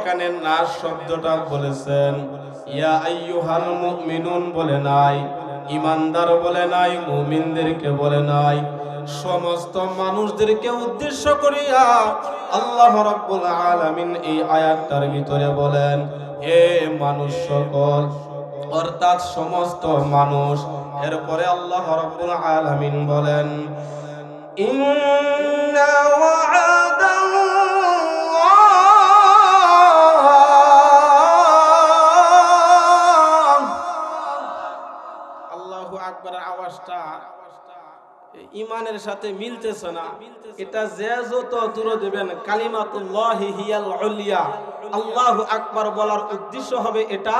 এখানে নাস শব্দটা বলেছেন, ইয়া আইয়ুহাল মুমিনুন বলে নাই, ইমানদার বলে নাই, মুমিনদেরকে বলে নাই, সমস্ত মানুষদেরকে উদ্দেশ্য করিয়া আল্লাহ রাব্বুল আলামিন এই আয়াতটার ভিতরে বলেন, হে মানুষ সকল, অর্থাৎ সমস্ত মানুষ। এরপরে আল্লাহ রাব্বুল আলামিন বলেন, ইন্না ওয়া'দাল্লাহ। আল্লাহু আকবারের আওয়াজটা ইমানের সাথে মিলতেছে না। এটা যে যত দূরে দিবেন, কালিমাতুল্লাহি হিয়াল উলিয়া, আল্লাহু আকবার বলার উদ্দেশ্য হবে এটা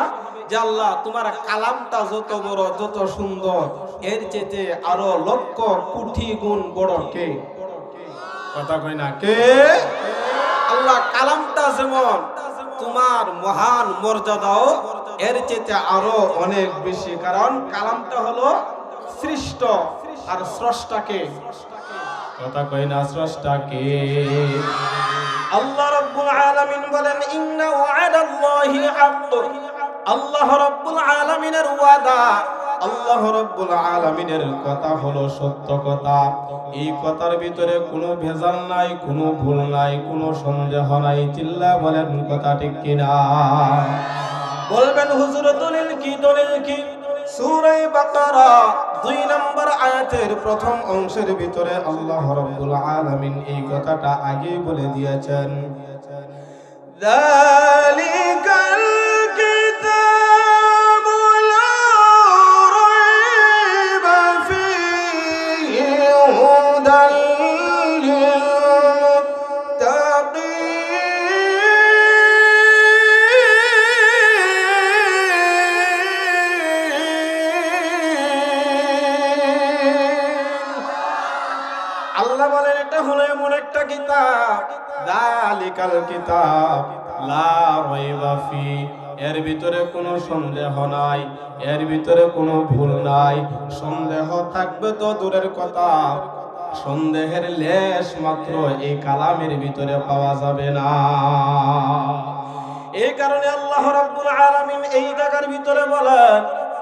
যে আল্লাহ তোমার কালামটা যত বড়, যত সুন্দর, এর চেয়ে আরো লক্ষ কোটি গুণ বড় কে? কথা কই না কে? আল্লাহ কালামটা যেমন তোমার মহান মর্যাদাও এর চেয়ে আরো অনেক বেশি, কারণ কালামটা হলো সৃষ্ট, আর স্রষ্টাকে? কথা কই না স্রষ্টাকে? আল্লাহ রাব্বুল আলামিন বলেন, ইন্না ওয়া'দাল্লাহি হাক্ক। আল্লাহ রাব্বুল আলামিনের ওয়াদা, আল্লাহ রাব্বুল আলামিনের কথা হলো সত্য কথা। এই কথার ভিতরে কোনো ভেজাল নাই, কোনো ভুল নাই, কোনো সন্দেহ নাই। চিল্লা বলেন কথা ঠিক কিনা? বলবেন হুজুর দলিল কি? দলিল কি? সূরা বাকারা 2 নম্বর আয়াতের প্রথম অংশের ভিতরে আল্লাহ রাব্বুল আলামিন এই কথাটা আগেই বলে দিয়েছেন, যালিকাল কিতাবু লা রাইবা ফীহি হুদাল লিল মুত্তাকিন। আল্লাহ বলেন এটা হলো এমন একটা কিতাব, যালিকাল কিতাব লা রাইবা ফি, এর ভিতরে কোনো সন্দেহ নাই, এর ভিতরে কোনো ভুল নাই। সন্দেহ থাকবে তো দূরের কথা, সন্দেহের লেশ মাত্র এই কালামের ভিতরে পাওয়া যাবে না। এই কারণে আল্লাহ রাব্বুল আলামিন এই জায়গার ভিতরে বলেন,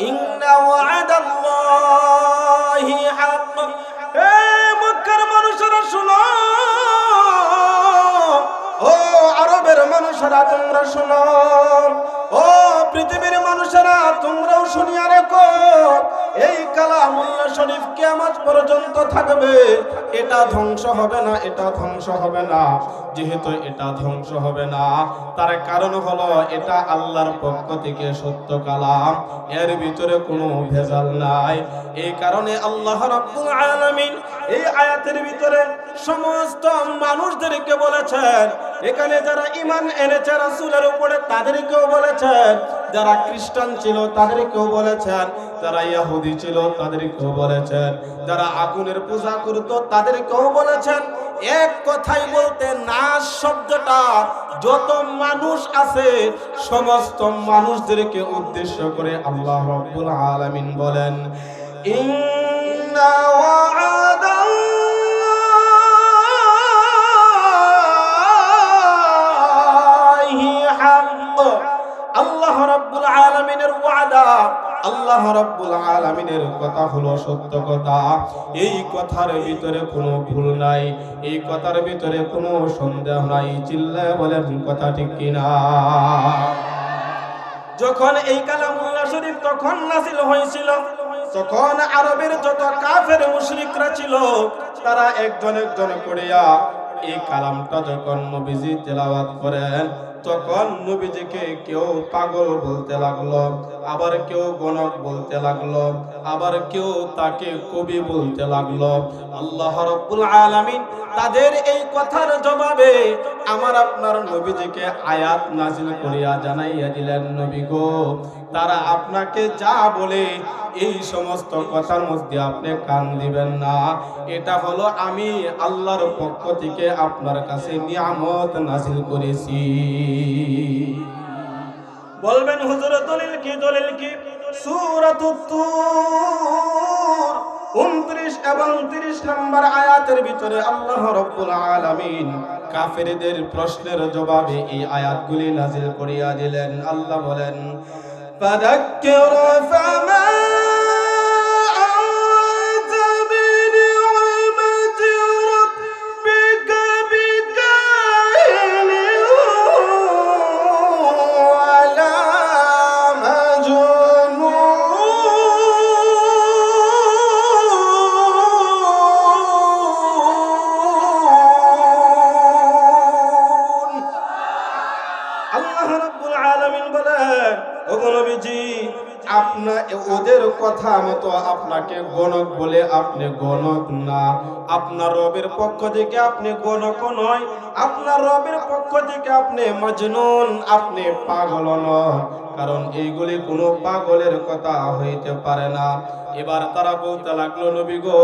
ইন্না ওয়া'দাল্লাহি হাক্ক। হে মক্কার মানুষেরা শুনো, ও আরবের মানুষেরা তোমরা শুনো, ও পৃথিবীর মানুষেরা তোমরাও শুনিয়া রাখো, এই কালামুল্লাহ শরীফ কিয়ামত পর্যন্ত থাকবে। এটা ধ্বংস হবে না, এটা ধ্বংস হবে না। যেহেতু এটা ধ্বংস হবে না, তার কারণ হলো এটা আল্লাহর পক্ষ থেকে সত্য কালাম, এর ভিতরে কোনো ভেজাল নাই। এই কারণে আল্লাহ রাব্বুল আলামিন এই আয়াতের ভিতরে সমস্ত মানুষদেরকে বলেছেন, এখানে যারা ঈমান এনেছে রাসূলের উপরে তাদেরকেও বলেছেন, যারা খ্রিস্টান ছিল তাদেরকেও বলেছেন, যারা ইহুদি ছিল তাদেরকেও বলেছেন, যারা আগুনের পূজা করত তাদেরকেও বলেছেন। এক কথাই বলতে নাস শব্দটা যত মানুষ আছে সমস্ত মানুষদেরকে উদ্দেশ্য করে আল্লাহ রাব্বুল আলামিন বলেন, ইন্না ওয়া'দাল্লাহি হাক্ক। আল্লাহ রাব্বুল আলামিনের ওয়াদা, আল্লাহ রাব্বুল আলামিনের কথা হলো সত্য কথা। এই কথার ভিতরে কোনো ভুল নাই, এই কথার ভিতরে কোনো সন্দেহ নাই। চিল্লায় বলেন কথা ঠিক কিনা? যখন এই কালামুল্লাহ শরীফ তখন নাযিল হয়েছিল, তখন আরবের যত কাফের মুশরিকরা ছিল তারা একজন একজন করিয়া এই কালামটা যখন নবীজি তেলাওয়াত করেন, তখন নবীজিকে কেউ পাগল বলতে লাগলো, আবার কেউ গণক বলতে লাগলো, আবার কেউ তাকে কবি বলতে লাগলো। আল্লাহ রাব্বুল আলামিন তাদের এই কথার জবাবে আমার আপনার নবীজিকে আয়াত নাজিল করিয়া জানাইয়া দিলেন, নবী গো, তারা আপনাকে যা বলে এই সমস্ত কথার মধ্যে আপনি কান দিবেন না। এটা হলো আমি আল্লাহর পক্ষ থেকে আপনার কাছে নিয়ামত নাজিল করেছি। বলবেন হুজুর দলিল কি? দলিল কি? সূরাতুত তুর 29 এবং 30 নম্বর আয়াতের ভিতরে আল্লাহ রাব্বুল আলামিন কাফেরদের প্রশ্নের জবাবে এই আয়াতগুলি নাজিল করিয়া দিলেন। আল্লাহ বলেন, ফাযাক্কির ফামা আনতা বিনি'মাতি রাব্বিকা বিকাহিনিন ওয়ালা মাজনুন। আল্লাহ রাব্বুল আলামিন বলেন, ওগো নবীজি, আপনার ওদের কথা মতো আপনাকে গণক বলে আপনি গণক না। আপনার রবের পক্ষ থেকে আপনি গণক নয়, আপনার রবের পক্ষ থেকে আপনি মজনুন, আপনি পাগল নন। কারণ এইগুলি কোনো পাগলের কথা হইতে পারে না। এবার তারা বলতে লাগলো, নবী গো,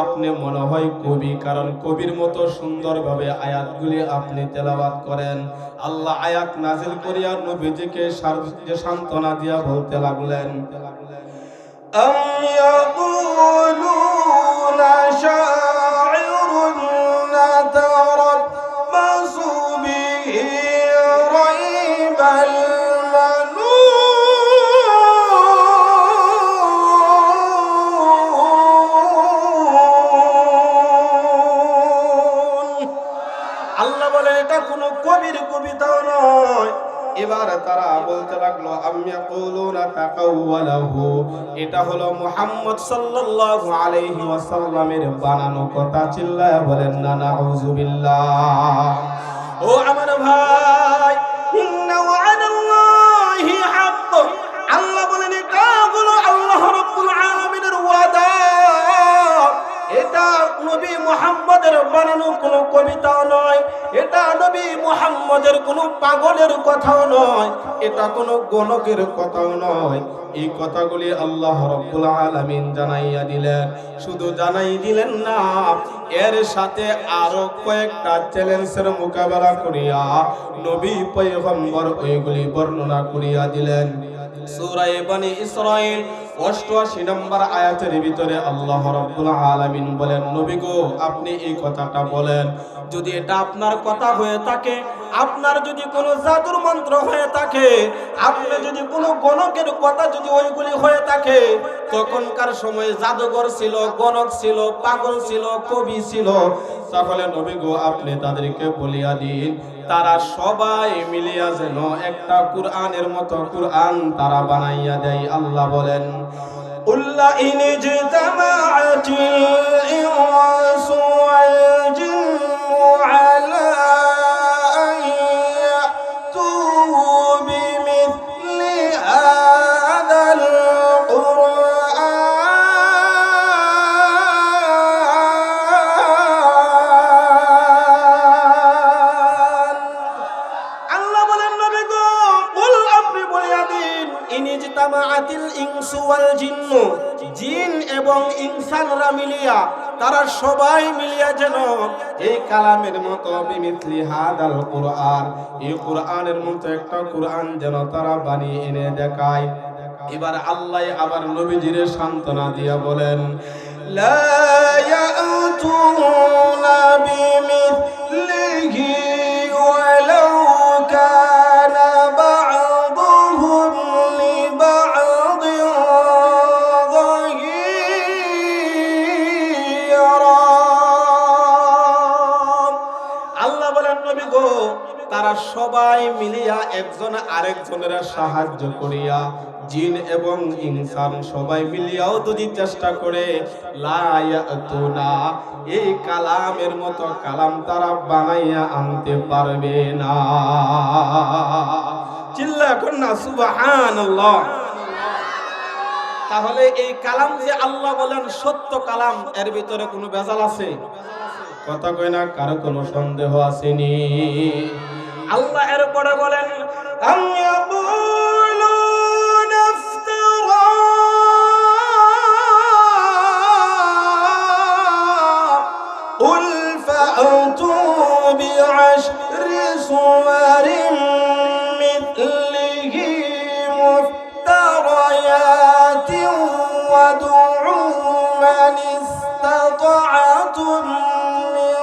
আপনি মনে হয় কবি, কারণ কবির মতো সুন্দরভাবে আয়াতগুলি আপনি তেলাওয়াত করেন। আল্লাহ আয়াত নাজিল করিয়া নবীজিকে সান্ত্বনা দিয়া বলতে লাগলেন, আম ইয়াকুলুনা শাইরুন নাতারাব্বাসু বিহি রাইবাল মানুন। আল্লাহ বলে, এটা কোনো কবির কবিতাও নয়। এবার তারা বলতে লাগলো, আমিয়া কুলুনা তাকাওয়ালাহু, এটা হলো মুহাম্মদ সাল্লাল্লাহু আলাইহি ওয়াসাল্লামের বানানো কথা। চিল্লায়া বলেন না নাউযুবিল্লাহ। ও আমার ভাই, ইন্না ওয়াদাল্লাহি হাক্ক। আল্লাহ বলেন, এটা হলো আল্লাহ রাব্বুল আলামিনের ওয়াদা। এটা নবী মুহাম্মদের বানানো কোনো কবিতাও নয়, এটা নবী মুহাম্মদের কোনো পাগলের কথাও নয়, এটা কোনো গণকের কথাও নয়। এই কথাগুলি আল্লাহ রাব্বুল আলামিন জানাইয়া দিলেন। শুধু জানাই দিলেন না, এর সাথে আরো কয়েকটা চ্যালেঞ্জের মোকাবেলা করিয়া নবী পয়গম্বর ওইগুলি বর্ণনা করিয়া দিলেন। সূরা বনী ইসরাঈল 88 নম্বর আয়াতের ভিতরে আল্লাহ রাব্বুল আলামিন বলেন, নবী গো, আপনি এই কথাটা বলেন, যদি এটা আপনার কথা হয়ে থাকে, আপনার যদি কোনো জাদুর মন্ত্র হয়ে থাকে, আপনি যদি কোনো গণকের কথা যদি ওইগুলি হয়ে থাকে, তখনকার সময় জাদুঘর ছিল, গণক ছিল, পাগল ছিল, কবি ছিল, তাহলে নবী গো, আপনি তাদেরকে বলিয়া দিন, তারা সবাই মিলিয়া যেন একটা কুরআনের মতো কুরআন তারা বানাইয়া দেয়। আল্লাহ বলেন, উল্লা ইনি জিতামাআতিল ইনসু ওয়াল জিন্নু আলা আন ইয়াতু বিমিথলি হাযাল কুরআন। আল্লাহ বলেন, নবী গো, বল, আপনি বলিয়া দিন, ইনি জিতামাআতিল ইনসু ওয়াল জিন্নু, জিন এবং ইনসানরা মিলিয়া, তারা সবাই মিলিয়া যেন এই কালামের মতো বিমিথলি হাদাল কুরআন, এই কুরআনের মতো একটা কুরআন যেন তারা বানিয়ে এনে দেখায়। এবার আল্লাহ আবার নবীজির সান্ত্বনা দিয়া বলেন, লা ইয়াতুনা বিমিথলিহি ওয়ালাউ কানা বা'দুহুম লিবা'দিন যাহিরা। আল্লাহ বলেন, নবী গো, তারা সবাই মিলিয়া একজন আরেকজনের সাহায্য করিয়া, জিন এবং ইনসান সবাই মিলিয়াও যদি চেষ্টা করে, লা ইয়াতুনা, এই কালামের মতো কালাম তারা বানাইয়া আনতে পারবে না। চিল্লা কর না সুবহানাল্লাহ। তাহলে এই কালাম যে আল্লাহ বলেন সত্য কালাম, এর ভিতরে কোনো ভেজাল আছে? কথা কয় না, কারো কোনো সন্দেহ আসেনি? আল্লাহ এরপরে বলেন, আম ইয়াকুলুনা ইফতারা, কুল ফা'তু বি'আশরি সুওয়ারিন মিথলিহি মুফতারায়াতিন ওয়াদ'উ মান ইসতাতা'তুম মিন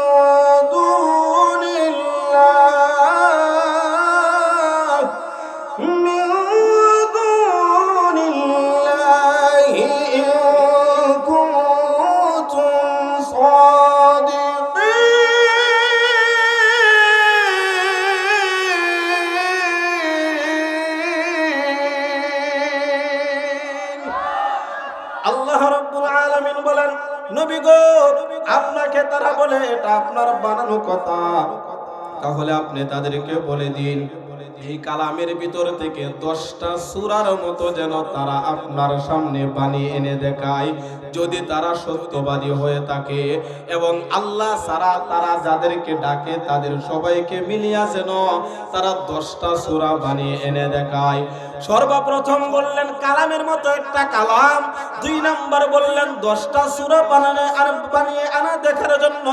নবী গো, আপনাকে তারা বলে এটা আপনার বানানো কথা, তাহলে আপনি তাদেরকে বলে দিন এই কালামের ভিতর থেকে 10টা সূরার মতো যেন তারা আপনার সামনে বানিয়ে এনে দেখায়। যদি তারা সত্যবাদী হয়ে থাকে এবং আল্লাহ ছাড়া তারা যাদেরকে ডাকে তাদের সবাইকে মিলিয়ে যেন তারা 10টা সূরা বানিয়ে এনে দেখায়। সর্বপ্রথম বললেন কালামের মতো একটা কালাম, 2 নাম্বার বললেন 10টা সূরা বানিয়ে আনা দেখার জন্য।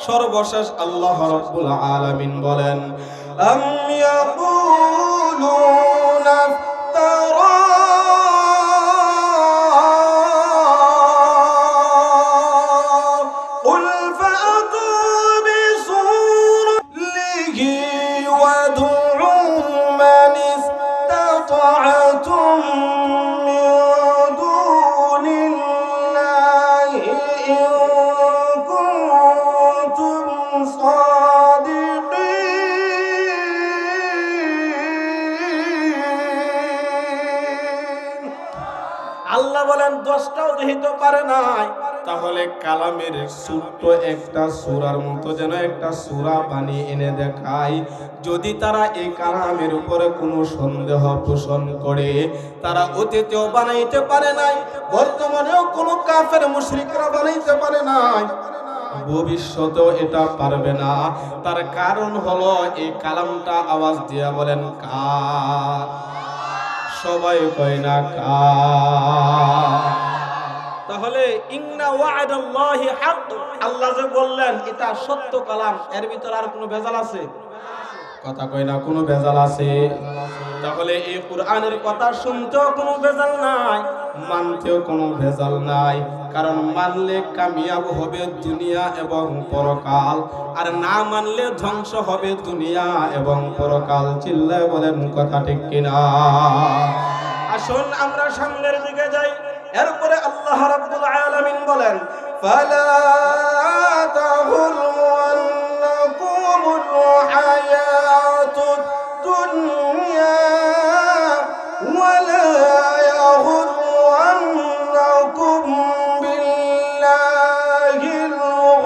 সর্বশেষ আল্লাহ রাব্বুল আলামিন বলেন আম ইয়াকুলুনা ইফতারা কুল ফাতু বিসূরিহি ওয়াদউ মান ইসতাতা'তুম মিন দুনিল্লাহি ইন কুনতুম আল্লাহ বলেন 10টাও যেহেতু পারে নাই, তাহলে কালামের ছোট্ট একটা সূরার মতো যেন একটা সূরা বানিয়ে এনে দেখায়। যদি তারা এই কালামের উপরে কোনো সন্দেহ পোষণ করে, তারা অতীতেও বানাইতে পারে নাই, বর্তমানেও কোনো কাফের মুশরিকরা বানাইতে পারে নাই, ভবিষ্যতেও এটা পারবে না। তার কারণ হলো এই কালামটা আওয়াজ দিয়া বলেন কার? সবাই কয় না কার? তাহলে ইন্না ওয়া'দাল্লাহি হক, আল্লাহ যে বললেন এটা সত্য কালাম, এর ভিতর আর কোনো ভেজাল আছে? কথা কয় না কোনো ভেজাল আছে? তাহলে এই কোরআনের কথা শুনতেও কোনো ভেজাল নাই, মানতেও কোনো ভেজাল নাই। কারণ মানলে কামিয়াব হবে দুনিয়া এবং পরকাল, আর না মানলে ধ্বংস হবে দুনিয়া এবং পরকাল। চিল্লায় বলেন কথা ঠিক কিনা? আসুন আমরা সামনের দিকে যাই। এরপরে আল্লাহ রাব্বুল আলামিন বলেন ফালা তাগুররান্নাকুমুল হায়াতুদ দুনিয়া ওয়ালা ইয়াগুররান্নাকুম বিল্লাহিল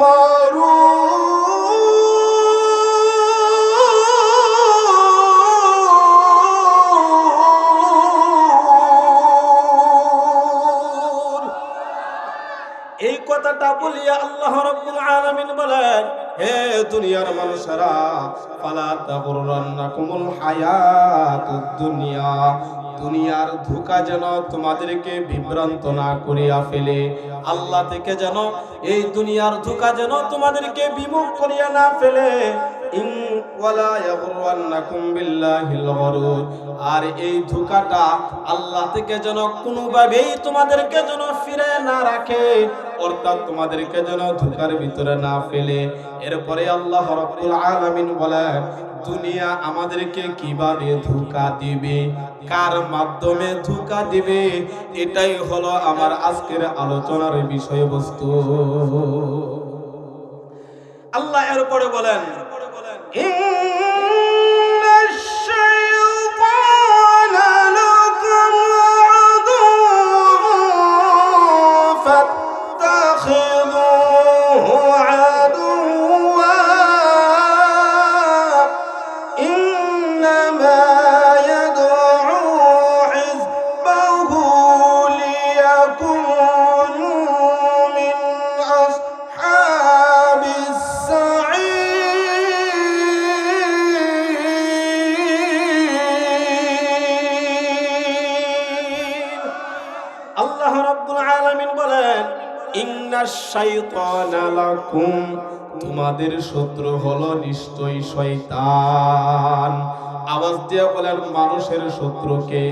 গরুর। এই কথাটা বলিয়া আল্লাহ রাব্বুল আলামিন বলেন হে দুনিয়ার মানুষেরা, ফালা তাগুররান্নাকুমুল হায়াতুদ দুনিয়া, দুনিয়ার ধোঁকা যেন তোমাদেরকে বিভ্রান্ত না করিয়া ফেলে, আল্লাহ থেকে যেন এই দুনিয়ার ধোঁকা যেন তোমাদেরকে বিমুখ করিয়া না ফেলে। ইন ওয়ালা ইয়াগুররান্নাকুম বিল্লাহিল গরুর, আর এই ধোঁকাটা আল্লাহ থেকে যেন কোনোভাবেই তোমাদেরকে যেন ফিরে না রাখে, অর্থাৎ তোমাদেরকে যেন ধোঁকার ভিতরে না ফেলে। এরপরে আল্লাহ রাব্বুল আলামিন বলেন দুনিয়া আমাদেরকে কিভাবে ধোঁকা দিবে, কার মাধ্যমে ধোঁকা দিবে, এটাই হলো আমার আজকের আলোচনার বিষয়বস্তু। আল্লাহ এরপরে বলেন ইন্নাশ শাইতানা লাকুম আদুও্বুন ফাত্তাখিযুহু আদুওয়া ইন্নামা ইয়াদউ হিজবাহু লিয়াকুনু মিন আসহাবিস সাঈর। আল্লাহ রাব্বুল আলামিন বলেন ইন্নাশ শাইতানা লাকুম, তোমাদের শত্রু হলো নিশ্চয়ই শয়তান। আওয়াজ দিয়ে বলেন মানুষের শত্রুকে?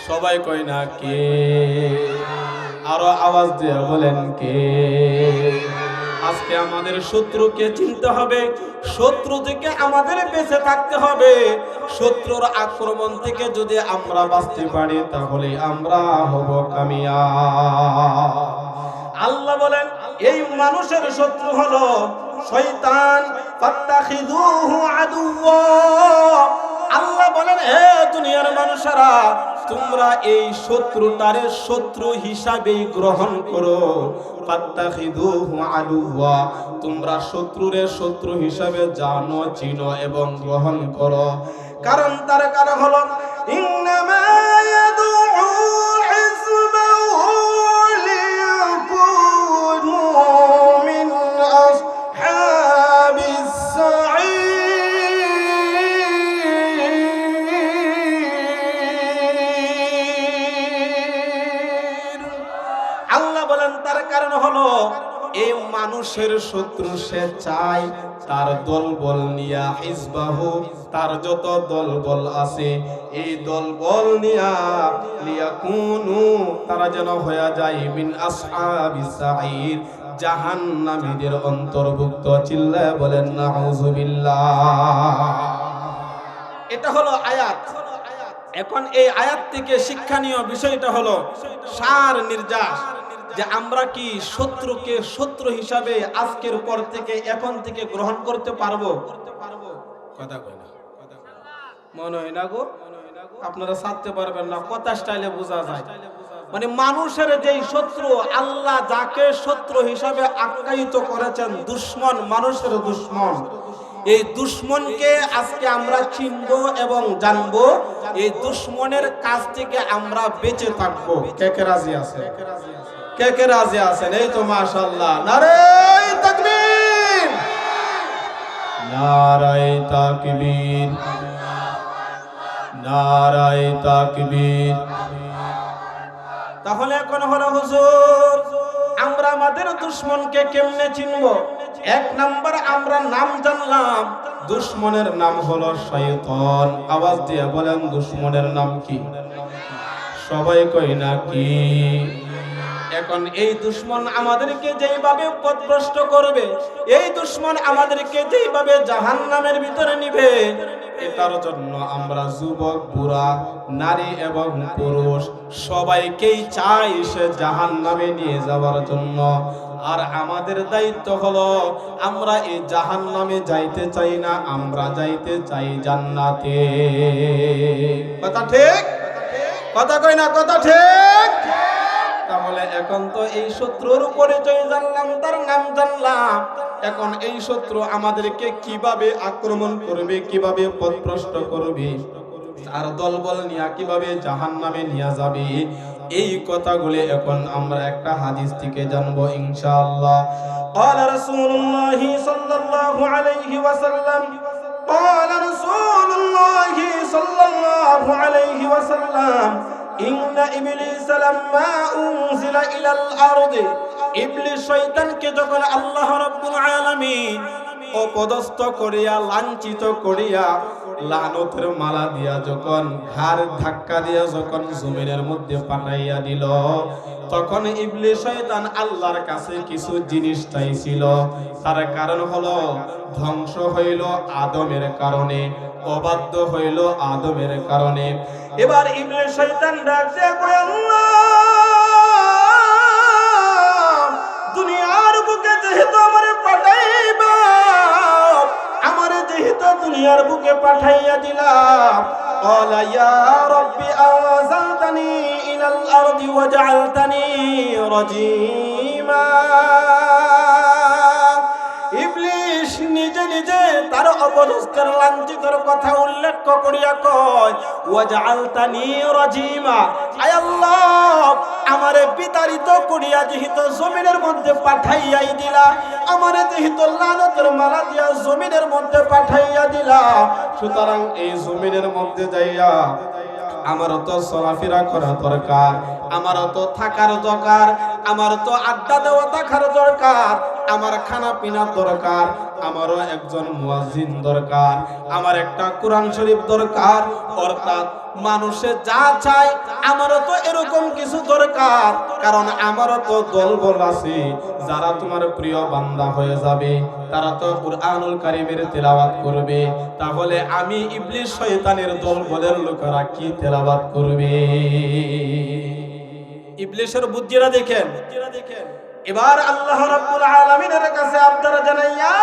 সবাই কয় না কে? আরো আওয়াজ দিয়ে বলেন কে? আজকে আমাদের শত্রুকে চিনতে হবে, শত্রু থেকে আমাদের বেঁচে থাকতে হবে। শত্রুর আক্রমণ থেকে যদি আমরা বাঁচতে পারি তাহলে আমরা হব কামিয়াব। আল্লাহ বলেন এই মানুষের শত্রু হলো শয়তান, ফাত্তাখিযুহু আদুওয়া। আল্লাহ বলেন হে দুনিয়ার মানুষেরা, তোমরা এই শত্রুটারে শত্রু হিসাবেই গ্রহণ করো। ফাত্তাখিযুহু আদুওয়া, তোমরা শত্রুরে শত্রু হিসাবে জানো, চিনো এবং গ্রহণ করো। কারণ তার কারণ হলো ইন্নামা ইয়াদউ হিজবাহু লিয়াকুনু মিন আসহাবিস সাঈর। আল্লাহ বলেন তার কারণ হলো এই মানুষের শত্রু সে চায় তার দলবল নিয়া হিজবাহু, তার যত দলবল আছে এই দলবল নিয়া লিয়াকুনু, তারা যেন হয়ে যায় মিন আসহাবিস সাঈর, জাহান্নামীদের অন্তর্ভুক্ত। চিল্লায় বলেন নাউযুবিল্লাহ। এটা হলো আয়াত। এখন এই আয়াত থেকে শিক্ষণীয় বিষয়টা হলো সার নির্যাস, যে আমরা কি শত্রুকে শত্রু হিসাবে আজকের পর থেকে এখন থেকে গ্রহণ করতে পারবো? কথা কই না, মনে হয় না গো, আপনারা ছাড়তে পারবেন না, কথা স্টাইলে বোঝা যায়। মানে মানুষের যেই শত্রু, আল্লাহ যাকে শত্রু হিসাবে আখ্যায়িত করেছেন, দুশমন, মানুষের দুশমন, এই দুশমনকে আজকে আমরা চিনবো এবং জানবো। এই দুশমনের কাছ থেকে আমরা বেঁচে থাকবো। কে কে রাজি আছে? কে কে রাজি আছেন? এই তো মাশাআল্লাহ। নারে তাকবীর, নারায়ে তাকবীর, নারায়ে তাকবীর। তাহলে এখন হলো হুজুর, আমরা আমাদের দুশমনকে কেমনে চিনবো? এক নাম্বার আমরা নাম জানলাম, দুশমনের নাম হলো শয়তান। আওয়াজ দিয়ে বলেন দুশমনের নাম কি? সবাই কই না কি? এখন এই দুশমন আমাদেরকে যেইভাবে পথভ্রষ্ট করবে, এই দুশমন আমাদেরকে যেইভাবে জাহান্নামের ভিতরে নিবে, এটার জন্য আমরা যুবক, বুড়া, নারী এবং পুরুষ সবাইকেই চাই সে জাহান্নামে নিয়ে যাওয়ার জন্য। আর আমাদের দায়িত্ব হলো আমরা এই জাহান্নামে যাইতে চাই না, আমরা যাইতে চাই জান্নাতে। কথা ঠিক? কথা কই না? কথা ঠিক? তাহলে এখন তো এই শত্রুর পরিচয় জানলাম, তার নাম জানলাম। এখন এই শত্রু আমাদেরকে কিভাবে আক্রমণ করবে, কিভাবে পথভ্রষ্ট করবে, আর দলবল নিয়ে কিভাবে জাহান্নামে নিয়ে যাবে, এই কথাগুলি এখন আমরা একটা হাদিস থেকে জানবো ইনশাআল্লাহ। قال رسول الله صلى الله عليه وسلم قال رسول الله صلى الله عليه وسلم إن إبليس لما أنزل إلى الأرض, ইবলিস শয়তানকে যখন আল্লাহ রাব্বুল আলামিন অপদস্থ করিয়া, লাঞ্ছিত করিয়া, লানতের মালা দিয়া যখন, ঘাড় ধাক্কা দিয়া যখন জমিনের মধ্যে পাঠাইয়া দিল, তখন ইবলিস শয়তান আল্লাহর কাছে কিছু জিনিস চাইছিল। তার কারণ হলো ধ্বংস হইল আদমের কারণে, অবাধ্য হইল আদমের কারণে। এবার ইবলিস শয়তান ডাকছে, আল্লাহ, দুনিয়ার বুকে যেহেতু আমারে পাঠাইবা, আমারে যেহেতু দুনিয়ার বুকে পাঠাইয়া দিলাম, قال يا رب أنزلتني إلى الأرض وجعلتني رجيما। ইবলিস নিজে নিজে তার অপদস্থের লাঞ্ছিতর কথা উল্লেখ করিয়া কয়, ওয়াজআলতানি রাজিমা, আয় আল্লাহ, আমারে বিতাড়িত করিয়া যেহেতু জমিনের মধ্যে পাঠাইয়াই দিলা, আমারে যেহেতু লানতের মালা দিয়া জমিনের মধ্যে পাঠাইয়া দিলা, সুতরাং এই জমিনের মধ্যে যাইয়া আমারও তো চলাফেরা করা দরকার, আমারও তো থাকার দরকার, আমারও তো আড্ডা দেওয়া থাকার দরকার, আমার খানা পিনা দরকার, আমারও একজন মুয়াজ্জিন দরকার, আমার একটা কোরআন শরীফ দরকার। অর্থাৎ মানুষে যা চায় আমারও তো এরকম কিছু দরকার, কারণ আমারও তো দলবল আছে যারা তোমার প্রিয় বান্দা হয়ে যাবে, তারা তো কুরআনুল কারীমের তেলাওয়াত করবে। তাহলে আমি ইবলিস শয়তানের দলবলের লোকেরা কি তেলাওয়াত করবে? ইবলিসের বুদ্ধিরা দেখেন। এবার আল্লাহ রাব্বুল আলামিনের কাছে আপনারা জানাই, ইয়া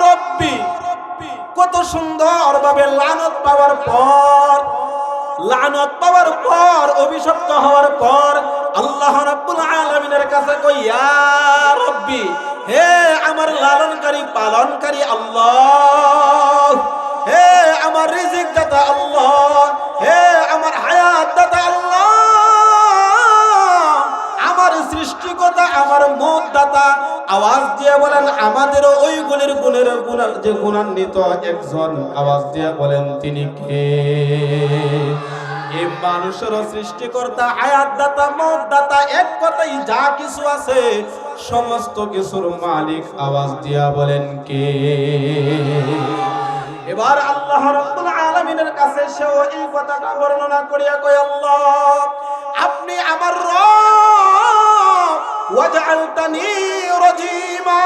রাব্বি, কত সুন্দর ভাবে লানত পাওয়ার পর অভিশপ্ত হওয়ার পর আল্লাহ রাব্বুল আলামিনের কাছে কই, ইয়া রাব্বি, হে আমার লালনকারী পালনকারী আল্লাহ, হে আমার রিজিক দাতা আল্লাহ, হে আমার হায়াত দাতা আল্লাহ, আমার সৃষ্টিকর্তা, আমার মত দাতা। আওয়াজ দিয়ে বলেন, আমাদেরও ওই গুণের যে গুণান্বিত একজন, আওয়াজ দিয়ে বলেন তিনি কে? এই মানুষের সৃষ্টিকর্তা, হায়াত দাতা, মত দাতা, এক কথাই যা কিছু আছে সমস্ত কিছুর মালিক। আওয়াজ দিয়া বলেন কে? এবার আল্লাহ রাব্বুল আলামিনের কাছে সেও এই কথাটা বর্ণনা করিয়া কয়, আল্লাহ আপনি আমার রব, ওয়াজআলতানি রাজিমা,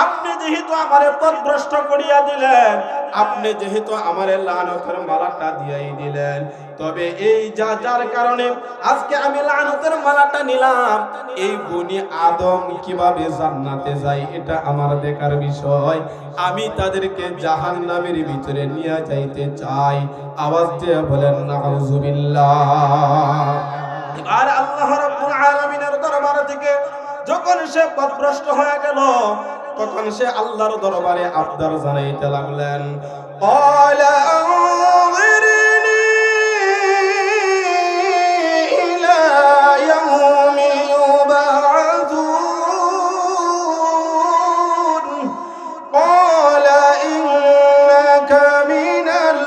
আপনি যেহেতু আমারে পথভ্রষ্ট করিয়া দিলেন, আপনি যেহেতু আমারে লানতের মালাটা দিয়াই দিলেন, তবে এই যার কারণে আজকে আমি লানতের মালাটা নিলাম, এই বনি আদম কিভাবে জান্নাতে যায় এটা আমার দেখার বিষয়। আমি তাদেরকে জাহান্নামের ভিতরে নিয়ে যাইতে চাই। আওয়াজ দিয়ে বলেন নাউজুবিল্লাহ। এবার আল্লাহ রাব্বুল আলামিনের দরবার থেকে যখন সে পথভ্রষ্ট হয়ে গেল, তখন সে আল্লাহর দরবারে আবদার জানাইতে লাগলেন, ক্বালা আনযিরনি ইলা ইয়াউমি ইউবআসুন, ক্বালা ইন্নাকা মিনাল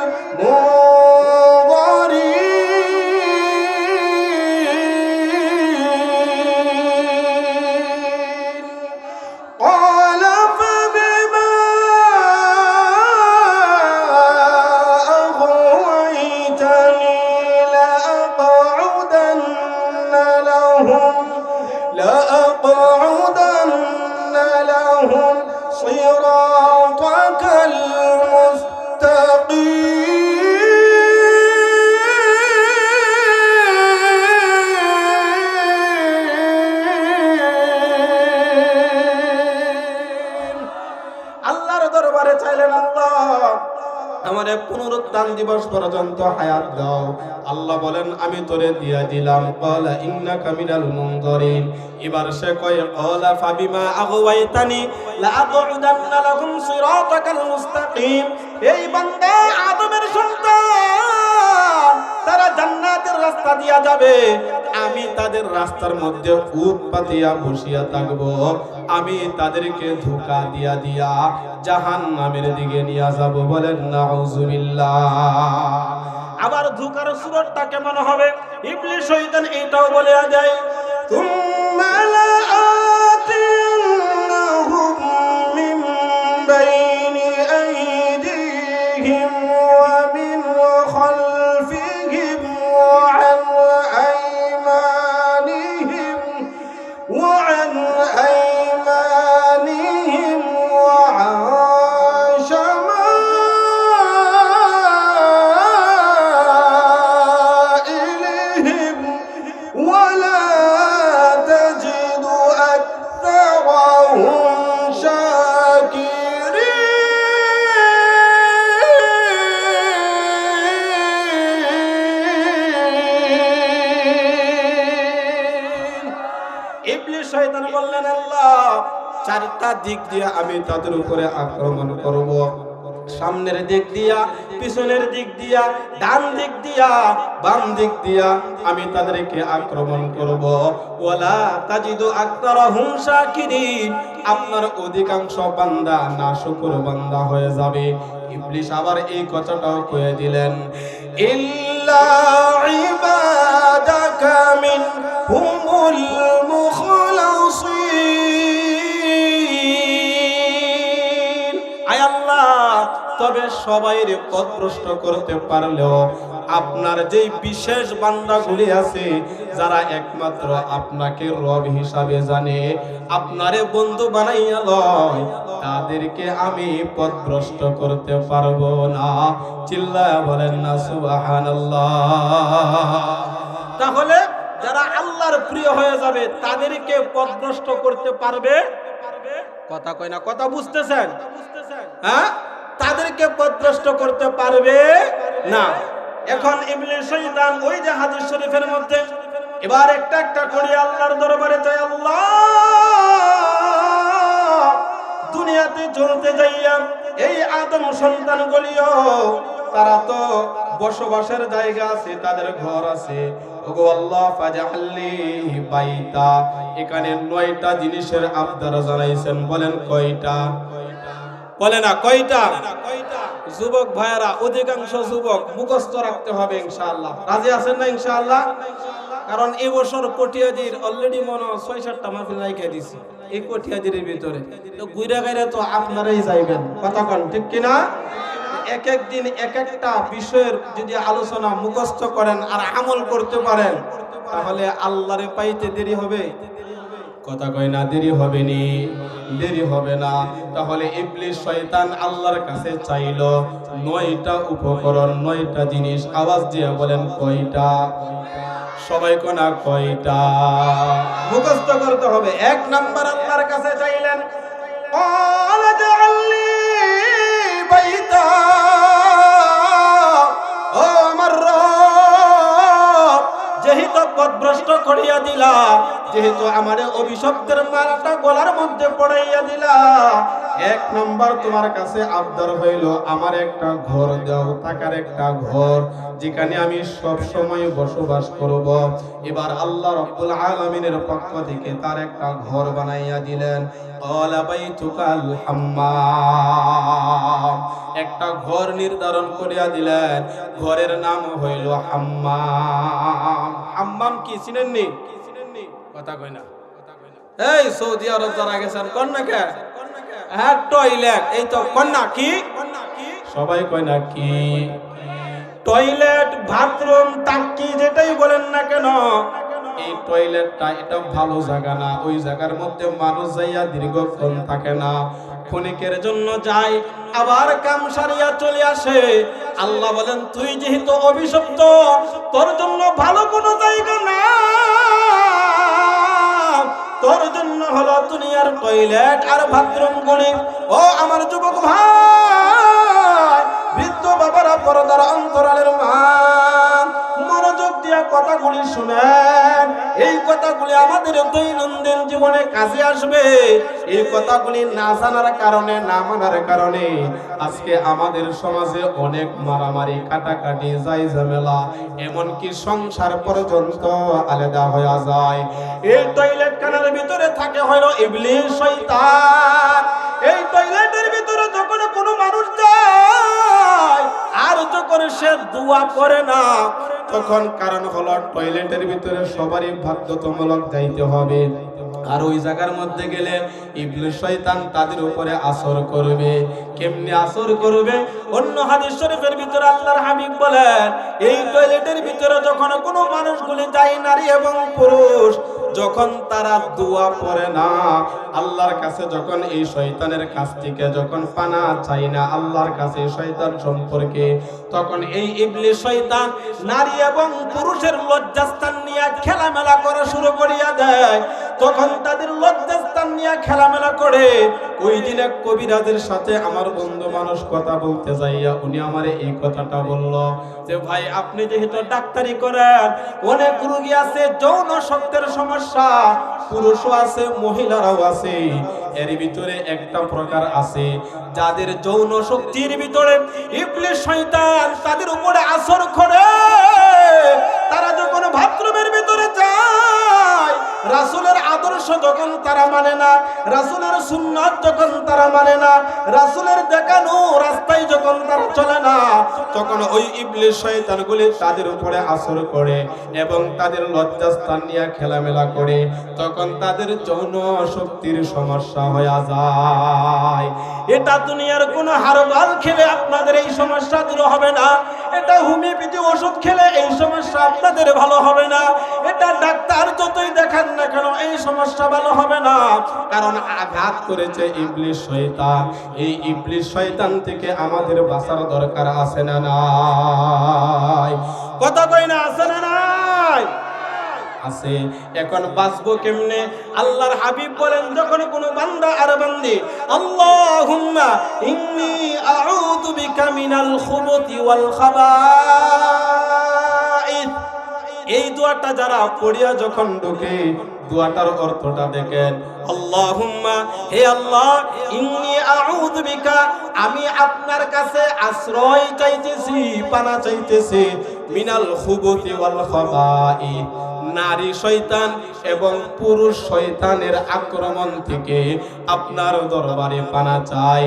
لأقعدن لهم صراطك المستقيم। আল্লাহর দরবারে চাইলেন, আল্লাহ আমারে পুনরুত্থান দিবস পর্যন্ত হায়াত দাও। আল্লাহ বলেন, আমি তোরে দিয়া দিলাম। ক্বালা ইন্নাকা মিনাল মুনযারিন। এবার সে কয়, ক্বালা ফাবিমা আগওয়াইতানি লাআকউদান্না লাহুম সিরাতাকাল মুস্তাকিম। এই বান্দা আদমের সন্তান, তারা জান্নাতের রাস্তা দিয়া যাবে, আমি তাদের রাস্তার মধ্যে উট পাতিয়া বসিয়া থাকব, আমি তাদেরকে ধোঁকা দিয়া দিয়া জাহান্নামের দিকে নিয়ে যাব। বলেন নাউজুবিল্লাহ। আবার ধোঁকার সুরতটা কেমন হবে? ইবলিস শয়তান এটাও বলে যায়, তুম্মা লাআতিন্নাহুম মিন বাইনি আইদিহিম ওয়া মিন খালফিহিম ওয়া আন আইমানিহিম ওয়া আন আইমানিহিম ওয়া আন শামাইলিহিম ওয়া লা তাজিদু আকতারাহুম শাকিরিন। ইবলিস শয়তান বললেন, আল্লাহ চারটা দিক দিয়ে আমি তাদের উপরে আক্রমণ করব। সামনের দিক দিয়া, পিছনের দিক দিয়া, ডান দিক দিয়া, বাম দিক দিয়া আমি তাদেরকে আক্রমণ করব। ওয়ালা তাজিদু আকতারাহুম শাকিরিন। আপনার অধিকাংশ বান্দা নাশকর বান্দা হয়ে যাবে। ইবলিস আবার এই কথাটাও কয়ে দিলেন, ইল্লা ইবাদাকা মিনহুমুল মুখলাসিন। আয় আল্লাহ, তবে সবাইরে পথভ্রষ্ট করতে পারলেও আপনার যেই বিশেষ বান্দাগুলি আছে, যারা একমাত্র আপনাকে রব হিসাবে জানে, আপনারে বন্ধু বানাইয়া লয়, তাদেরকে আমি পথভ্রষ্ট করতে পারবো না। চিল্লায়া বলেন না সুবহানাল্লাহ। তাহলে যারা আল্লাহর প্রিয় হয়ে যাবে তাদেরকে পথভ্রষ্ট করতে পারবে? কথা কয় না, কথা বুঝতেছেন? হ্যাঁ, তাদেরকে পথভ্রষ্ট করতে পারবে না। এখন ইবলিস শয়তান ওই যে হাদিস শরীফের মধ্যে এবার একটা একটা করে আল্লাহর দরবারে চাই, আল্লাহ দুনিয়াতে চলতে যাইয়া এই আদম সন্তান গুলিও তারা তো বসবাসের জায়গা আছে, তাদের ঘর আছে। ওগো আল্লাহ ফাজআললি বাইতা, এখানে 9টা জিনিসের আবদার জানাইছেন। বলেন কয়টা? বলে না কয়টা? যুবক ভাইয়েরা, অধিকাংশ যুবক মুখস্থ রাখতে হবে ইনশাআল্লাহ। রাজি আছেন না ইনশাআল্লাহ? কারণ এই বছর কটিয়াদির অলরেডি মনে 6-7টা মাহফিল রাইখা দিছি এই কটিয়াদির ভিতরে। তো গুইরা গাইরা তো আপনারাই যাইবেন, কথা কোন ঠিক কিনা? এক এক দিন এক একটা বিষয়ের যদি আলোচনা মুখস্থ করেন আর আমল করতে পারেন তাহলে আল্লাহরে পাইতে দেরি হবে? কথা কয় না, দেরি হবে নি, দেরি হবে না। তাহলে ইবলিস শয়তান আল্লাহর কাছে চাইলো 9টা উপকরণ, 9টা জিনিস। আওয়াজ দিয়ে বলেন কয়টা? সবাই কোনা কয়টা? মুখস্থ করতে হবে। 1 নাম্বার আল্লাহর কাছে চাইলেন, ক্বালা জাআলনি বাইতা, ও আমার রব, যেহেতু পথভ্রষ্ট করিয়া দিলা, যেহেতু আমার অভিশপ্তের মালাটা গলার মধ্যে পড়াইয়া দিলা, 1 নাম্বার তোমার কাছে আবদার হইল আমার একটা ঘর দাও, থাকার একটা ঘর, যেখানে আমি সব সময় বসবাস করব। এবার আল্লাহ রাব্বুল আলামিনের পক্ষ থেকে তার একটা ঘর বানাইয়া দিলেন। ক্বালা বাইতুকাল হাম্মাম, একটা ঘর নির্ধারণ করিয়া দিলেন, ঘরের নাম হইল হাম্মাম। হাম্মাম কি চিনেননি? কথা কই না, এই সৌদি আরব যারা গেছেন কোন না কে? হ্যাঁ, টয়লেট। এই তো কন্যা কি, সবাই কয় না কি? টয়লেট, বাথরুম, টাঙ্কি যেটাই বলেন না কেন, এই টয়লেটটা এটা ভালো জায়গা না। ওই জায়গার মধ্যে মানুষ যাইয়া দীর্ঘক্ষণ থাকে না, ক্ষণিকের জন্য যায়, আবার কাম সারিয়া চলে আসে। আল্লাহ বলেন তুই যেহেতু অভিশপ্ত, তোর জন্য ভালো কোনো জায়গা না, তোর জন্য হলো দুনিয়ার টয়লেট আর বাথরুম গুলি। ও আমার যুবক ভাই, বৃদ্ধ বাবারা, পর্দার অন্তরালের মা, মনোযোগ দিয়া কথাগুলি শুনেন। এই কথাগুলি আমাদের দৈনন্দিন জীবনে কাজে আসবে। এই কথাগুলি না জানার কারণে, না মানার কারণে আজকে আমাদের সমাজে অনেক মারামারি, কাটাকাটি, যাই ঝামেলা, এমনকি সংসার পর্যন্ত আলাদা হয়ে যায়। এই টয়লেট খানার ভিতরে থাকে হলো ইবলিস শয়তান। এই টয়লেটের ভিতরে যখন কোনো মানুষ যায় আর যখন সে দোয়া করে না, তখন কারণ হলো টয়লেটের ভিতরে সবারই বাধ্যতামূলক যাইতে হবে। আর ওই জায়গার মধ্যে গেলে ইবলিস শয়তান তাদের উপরে আসর করবে। কেমনে আসর করবে? অন্য হাদিস শরীফের ভিতরে আল্লাহর হাবিব বলেন, এই টয়লেটের ভিতরে যখন কোনো মানুষগুলি যায়, নারী এবং পুরুষ, যখন তারা দোয়া পড়ে না, আল্লাহর কাছে যখন এই শয়তানের কাছ থেকে যখন পানা চাই না আল্লাহর কাছে শয়তান সম্পর্কে, তখন এই ইবলিস শয়তান নারী এবং পুরুষের লজ্জাস্থান নিয়ে খেলামেলা করা শুরু করিয়া দেয়। তখন তাদের লজ্জাস্থান নিয়ে খেলামেলা করে। ওই দিন এক কবিরাজের সাথে আমার বন্ধু মানুষ কথা বলতে যাইয়া উনি আমারে এই কথাটা বলল যে, ভাই আপনি যেহেতু ডাক্তারি করেন, অনেক রোগী আছে যৌন শক্তির সমস্যা, পুরুষও আছে মহিলারাও আছে, এর ভিতরে একটা প্রকার আছে যাদের যৌন শক্তির ভিতরে ইবলিস শয়তান তাদের উপরে আসর করে। তারা যখন বাথরুমের ভিতরে যায়, রাসূলের আদর্শ যখন তারা মানে না, রাসূলের সুন্নাত যখন তারা মানে না, রাসূলের দেখানো রাস্তায় যখন তারা চলে না, তখন ওই ইবলিস শয়তানগুলি তাদের উপরে আসর করে এবং তাদের লজ্জাস্থান নিয়ে খেলামেলা করে। তখন তাদের যৌন শক্তির সমস্যা হয়ে যায়। এটা দুনিয়ার কোনো হারবাল খেলে আপনাদের এই সমস্যা দূর হবে না। এটা হোমিওপ্যাথি ওষুধ খেলে এই সমস্যা আপনাদের ভালো হবে না। এটা ডাক্তার যতই দেখান না কেন এই সমস্যা ভালো হবে না। কারণ আঘাত করেছে ইবলিস শয়তান। এই ইবলিস শয়তান থেকে আমাদের বাঁচার দরকার আছে না নাই? কথা কই না, আছে না নাই? আছে। এখন বাঁচবো কেমনে? আল্লাহর হাবিব বলেন, যখন কোনো বান্দা আর বান্দি আল্লাহুম্মা ইন্নী আউযু মিনাল খুবুতি ওয়াল খাবাইথ। এই দোয়াটা যারা পড়িয়া যখন ঢোকে, দোয়াটার অর্থটা দেখেন, আল্লাহুম্মা, হে আল্লাহ, ইন্নী আউযু বিকা, আমি আপনার কাছে আশ্রয় চাইতেছি, পানা চাইতেছি, মিনাল খুবুতি ওয়াল খাবাইথ, নারী শয়তান এবং পুরুষ শয়তানের আক্রমণ থেকে আপনার দরবারে পানা চাই।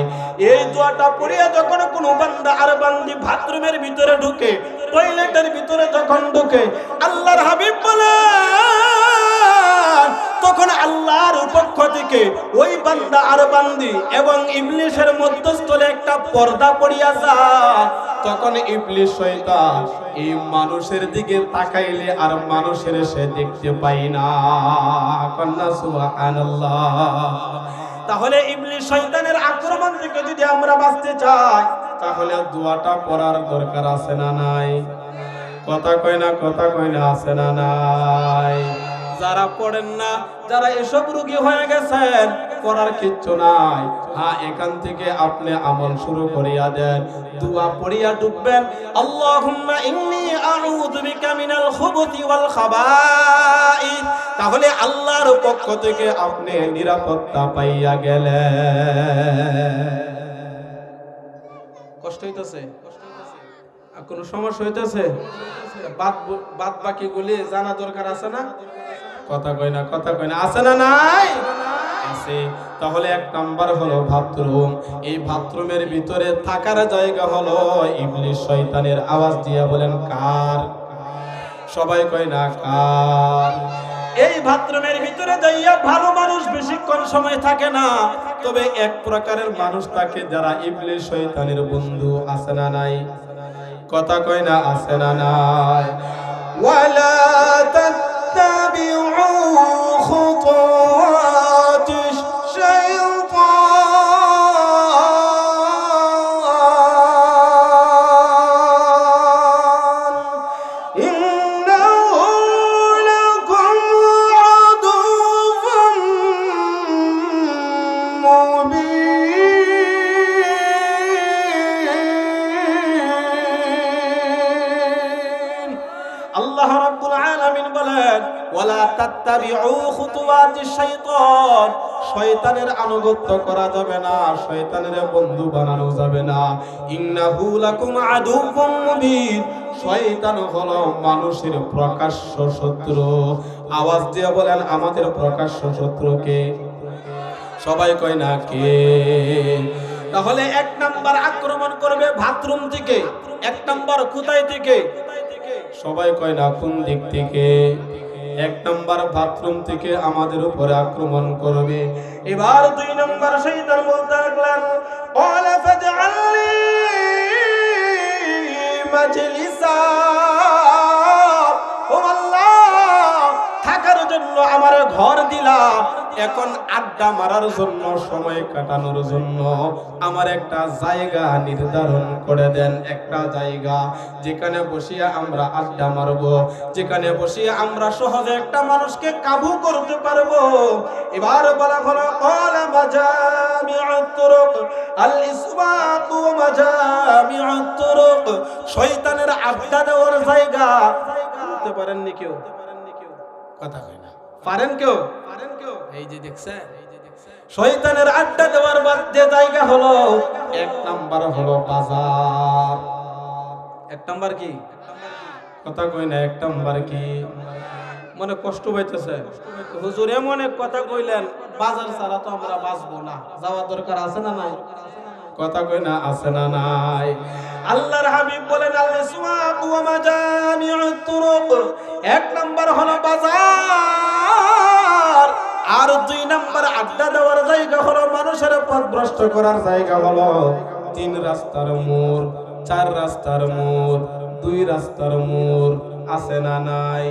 এই দোয়াটা পড়িয়া যখন কোনো বান্দা আর বান্দি বাথরুমের ভিতরে ঢুকে, টয়লেটের ভিতরে যখন ঢুকে, আল্লাহর হাবিব বলেন, তখন আল্লাহর পক্ষ থেকে ওই বান্দা আর বান্দি এবং ইবলিসের মধ্যস্থলে একটা পর্দা পড়িয়া যায়। তখন ইবলিস শয়তান এই মানুষের দিকে তাকাইলে আর মানুষের সে দেখতে পাই না। কন্যা সুবহানাল্লাহ। তাহলে ইবলিস শয়তানের আক্রমণ থেকে যদি আমরা বাঁচতে চাই, তাহলে দোয়াটা পড়ার দরকার আছে না নাই? কথা কয় না, কথা কয় না, আছে না নাই? যারা পড়েন না, যারা এসব রোগী হয়ে গেছেন, করার কিচ্ছু নাই। হ্যাঁ, এখান থেকে আপনি আমল শুরু করিয়া দেন, দোয়া পড়িয়া ডুববেন, আল্লাহুম্মা ইন্নী আউযু বিকা মিনাল খুবুতি ওয়াল খাবাইথ। তাহলে আল্লাহর পক্ষ থেকে আপনি নিরাপত্তা পাইয়া গেলেন। কষ্ট হইতেছে? আর কোনো সমস্যা হইতেছে? বাদ বাকি গুলি জানা দরকার আছে না? কথা কয় না, কথা কয় না, আছে না নাই? আছে। তাহলে এক নাম্বার হলো বাথরুম। এই বাথরুমের ভিতরে থাকার জায়গা হলো ইবলিস শয়তানের। আওয়াজ দিয়া বলেন কার? সবাই কয় না কার? এই বাথরুমের ভিতরে যাইয়া ভালো মানুষ বেশিক্ষণ সময় থাকে না, তবে এক প্রকারের মানুষ থাকে যারা ইবলিস শয়তানের বন্ধু। আছে না নাই? কথা কয় না, আছে না নাই? ওয়ালা তাত্তাবিউ খুতুওয়াতিশ শাইতান ইন্নাহু লাকুম আদুউম মুবিন। আল্লাহ রাব্বুল আলামিন বলেন, ওয়ালা তাত্তাবিউ খুতুওয়াতিশ শাইতান, শয়তানের আনুগত্য করা যাবে না, শয়তানের বন্ধু বানানো যাবে না। ইন্নাহু লাকুম আদুউম মুবিন, শয়তান হলো মানুষের প্রকাশ্য শত্রু। আওয়াজ দিয়ে বলেন, আমাদের প্রকাশ্য শত্রুকে? সবাই কয় না কে? তাহলে এক নাম্বার আক্রমণ করবে বাথরুম থেকে। এক নাম্বার কোথায় থেকে? সবাই কয় না কোন দিক থেকে? এক নাম্বার বাথরুম থেকে আমাদের উপরে আক্রমণ করবে। এবার দুই নাম্বার শয়তান বলতে লাগলেন, ওয়ালা ফাজআলনি মাজলিসা, ও আল্লাহ, থাকার জন্য আমার ঘর দিলা, এখন আড্ডা মারার জন্য, সময় কাটানোর জন্য আমার একটা জায়গা নির্ধারণ করে দেন। একটা জায়গা যেখানে বসিয়া আমরা আড্ডা মারবো, যেখানে বসিয়া আমরা সহজে একটা মানুষকে কাবু করতে পারবো। এবার বলা হলো, ক্বালা মাজামিউত তুরুক আল ইসবাত ওয়া মাজামিউত তুরুক, শয়তানের আড্ডা দেওয়ার জায়গা। বলতে পারেননি কেউ? কথা কয় না, পারেন কেউ? এই যে দেখছেন, শয়তানের আড্ডা দেওয়ার যে জায়গা হলো, এক নাম্বার হলো বাজার। এক নাম্বার কি? কথা কই না, এক নাম্বার কি? মনে কষ্ট পাইতেছে হুজুর, এমন এক কথা কইলেন, বাজার ছাড়া তো আমরা বাঁচবো না, যাওয়ার দরকার আছে না নাই? কথা কই না, আছে না নাই? আল্লাহর হাবিব বলেন, আল ইসওয়াক ওয়া মাজামিউত তুরুক, এক নাম্বার হলো বাজার, আর দুই নাম্বার আড্ডা দেওয়ার জায়গা হলো, মানুষের পথভ্রষ্ট করার জায়গা হলো 3 রাস্তার মোড়, 4 রাস্তার মোড়, 2 রাস্তার মোড়। আছে না নাই?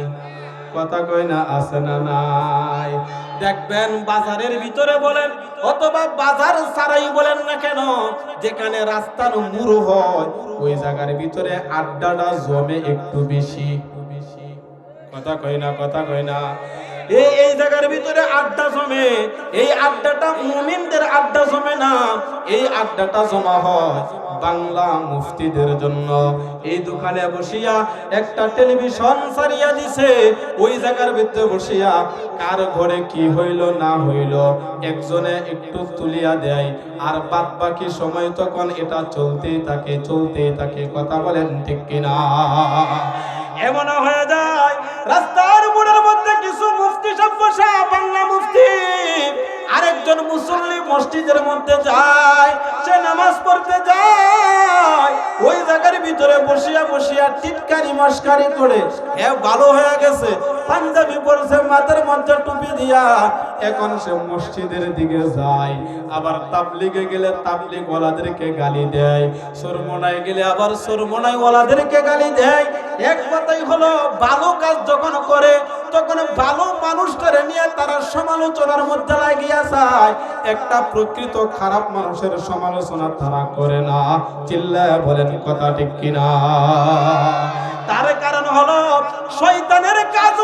কথা কয় না, আছে না নাই? দেখবেন বাজারের ভিতরে বলেন অথবা বাজার ছাড়াই বলেন না কেন, যেখানে রাস্তার মোড় হয় ওই জায়গার ভিতরে আড্ডাটা জমে একটু বেশি। কথা কয় না, কথা কয় না? এই জায়গার ভিতরে আড্ডা জমে, এই আড্ডাটা মুমিনদের আড্ডা জমে না, এই আড্ডাটা জমা হয় বাংলা মুফতিদের জন্য। এই দোকানে বসিয়া একটা টেলিভিশন সারিয়া দিছে, ওই জায়গার ভিতরে বসিয়া কার ঘরে কি হইল না হইল একজনে একটু তুলিয়া দেয়, আর বাদ বাকি সময় তখন এটা চলতেই থাকে। কথা বলেন ঠিক কিনা? এমন হয়ে যায় রাস্তার মোড়ের মধ্যে কিছু মুফতি সব বসা, বাংলা মুফতি, আরেকজন মুসল্লি মসজিদের মধ্যে যায়, সে নামাজ পড়তে যায়, ওই জায়গার ভিতরে বসিয়া টিটকারি মস্কারি করে, ভালো হয়ে গেছে, পাঞ্জাবি পরছে, মাথার মধ্যে টুপি দিয়া, এখন সে মসজিদের দিকে যায়, আবার তাবলিগে গেলে তাবলিগ ওয়ালাদেরকে গালি দেয়, সরমনায় গেলে আবার সরমনাই ওয়ালাদেরকে গালি দেয়। এক কথাই হলো, ভালো কাজ যখন করে তখন ভালো মানুষটারে নিয়ে তারা সমালোচনার মধ্যে লাগিয়া যায়, একটা প্রকৃত খারাপ মানুষের সমালোচনা তারা করে না। চিল্লায় বলেন কথা ঠিক কিনা? তার কারণ হলো শয়তানের কাজ,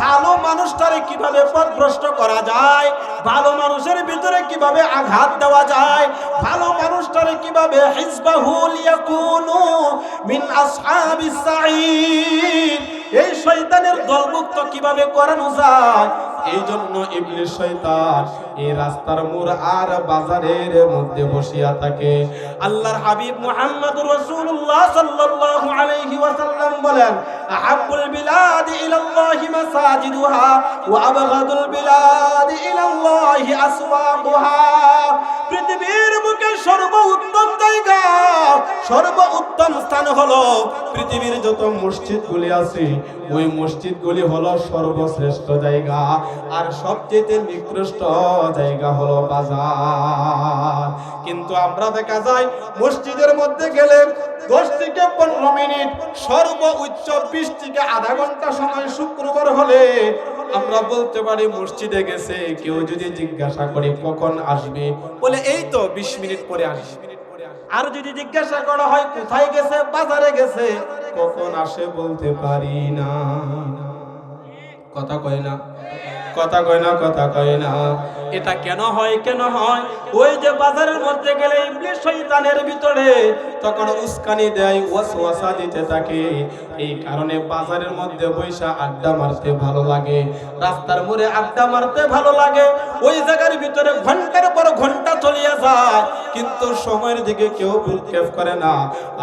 ভালো মানুষটারে কিভাবে পথভ্রষ্ট করা যায়, ভালো মানুষের ভিতরে কিভাবে আঘাত দেওয়া যায়, ভালো মানুষটারে কিভাবে হিজবাহুল ইয়াকুনু মিন আসহাবিস সাঈদ, এই শয়তানের দলমুক্ত কিভাবে করানো যায়। এই জন্য ইবলিস শয়তান এই রাস্তার মোড় আর বাজারের মধ্যে বসিয়া থাকে। আল্লাহর হাবিব মুহাম্মদুর রাসূলুল্লাহ সাল্লাল্লাহু আলাইহি ওয়াসাল্লাম বলেন, আহাব্বুল বিলাদি ইলাল্লাহি মাসাজিদুহা ওয়া আবগাদুল বিলাদি ইলাল্লাহি আসওয়াকুহা। পৃথিবীর বুকে সর্বোত্তম জায়গা, সর্বোত্তম স্থান হলো পৃথিবীর যত মসজিদগুলি আছে, ওই মসজিদগুলি হলো সর্বশ্রেষ্ঠ জায়গা, আর সবচেয়ে নিকৃষ্ট জায়গা হলো বাজার। কিন্তু আমরা দেখা যায় মসজিদের মধ্যে গেলে 10 থেকে 15 মিনিট, সর্বোচ্চ 20 থেকে আধা ঘন্টা সময় শুক্রবার হলে আমরা বলতে পারি মসজিদে গেছে। কেউ যদি জিজ্ঞাসা করে কখন আসবে, বলে এই তো 20 মিনিট পরে আসবে। আর যদি জিজ্ঞাসা করা হয় কোথায় গেছে, বাজারে গেছে, কখন আসে বলতে পারি না। কথা কয় না? এটা কেন হয়? ওই যে বাজারের মধ্যে গেলে ইবলিস শয়তানের ভিতরে তখন উস্কানি দেয়, ওয়াসওয়াসা দিতে থাকে। এই কারণে বাজারের মধ্যে বৈশা আড্ডা মারতে ভালো লাগে, রাস্তার মোড়ে আড্ডা মারতে ভালো লাগে, ওই জায়গার ভিতরে ঘন্টার পর ঘন্টা চলিয়া যায়, কিন্তু সময়ের দিকে কেউ ভ্রুক্ষেপ করে না।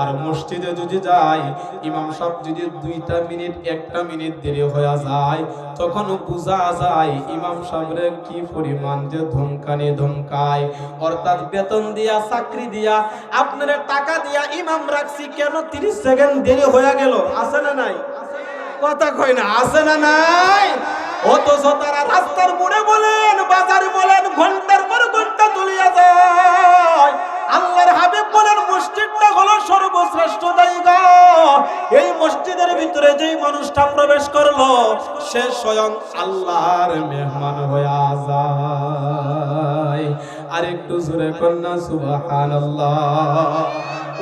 আর মসজিদে যদি যায়, ইমাম সাহেব যদি 2টা মিনিট 1টা মিনিট দেরি হয়ে যায়, তখন বুঝা যায় ইমাম সাহেবের কি পরিমাণ যে ধমকায়। অর্থাৎ বেতন দিয়া, চাকরি দিয়া, আপনার টাকা দিয়া ইমাম রাখছি, কেন 30 সেকেন্ড দেরি হয়ে গেল? আছে না নাই? কথা কয় না, আছে না নাই? অথচ তারা রাস্তার মোড়ে বলেন, বাজারে বলেন, ঘন্টার পর ঘন্টা চলিয়া যায়। আল্লাহর হাবিব বলেন, মসজিদটা হলো সর্বশ্রেষ্ঠ জায়গা। এই মসজিদের ভিতরে যেই মানুষটা প্রবেশ করলো, সে স্বয়ং আল্লাহর মেহমান হয়ে যায়। আর একটু জোরে কন্যা সুবহানাল্লাহ।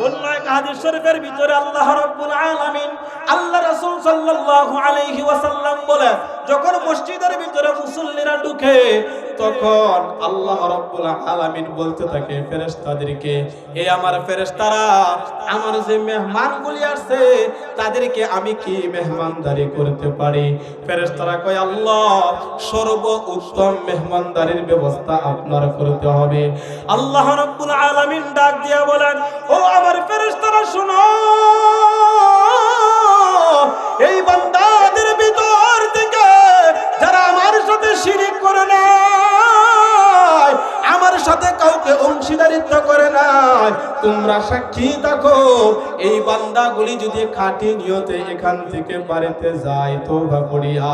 অন্য এক হাদিস শরীফের ভিতরে আল্লাহ রাব্বুল আলামিন, আল্লাহ রাসূল সাল্লাল্লাহু আলাইহি ওয়াসাল্লাম বলেন, যখন মসজিদের ভিতরে মুসল্লিরা ঢুকে, তখন আল্লাহ রাব্বুল আলামিন বলতে থাকে ফেরেশতাদেরকে, এই আমার ফেরেশতারা, আমার যে মেহমানগুলি আসছে তাদেরকে আমি কি মেহমানদারি করতে পারি? ফেরেশতারা কয়, আল্লাহ, সর্বোত্তম মেহমানদারির ব্যবস্থা আপনার করতে হবে। আল্লাহ রাব্বুল আলামিন ডাক দিয়া বলেন, ও আমার ফেরেশতারা শুনো, এই বান্দাদের ভিতর থেকে যারা আমার সাথে শিরিক করে নাই, আমার সাথে কাউকে অংশীদারিত্ব করে নাই, তোমরা সাক্ষী থাকো, এই বান্দাগুলি যদি খাঁটি নিয়তে এখান থেকে বাড়িতে যায় তওবা করিয়া,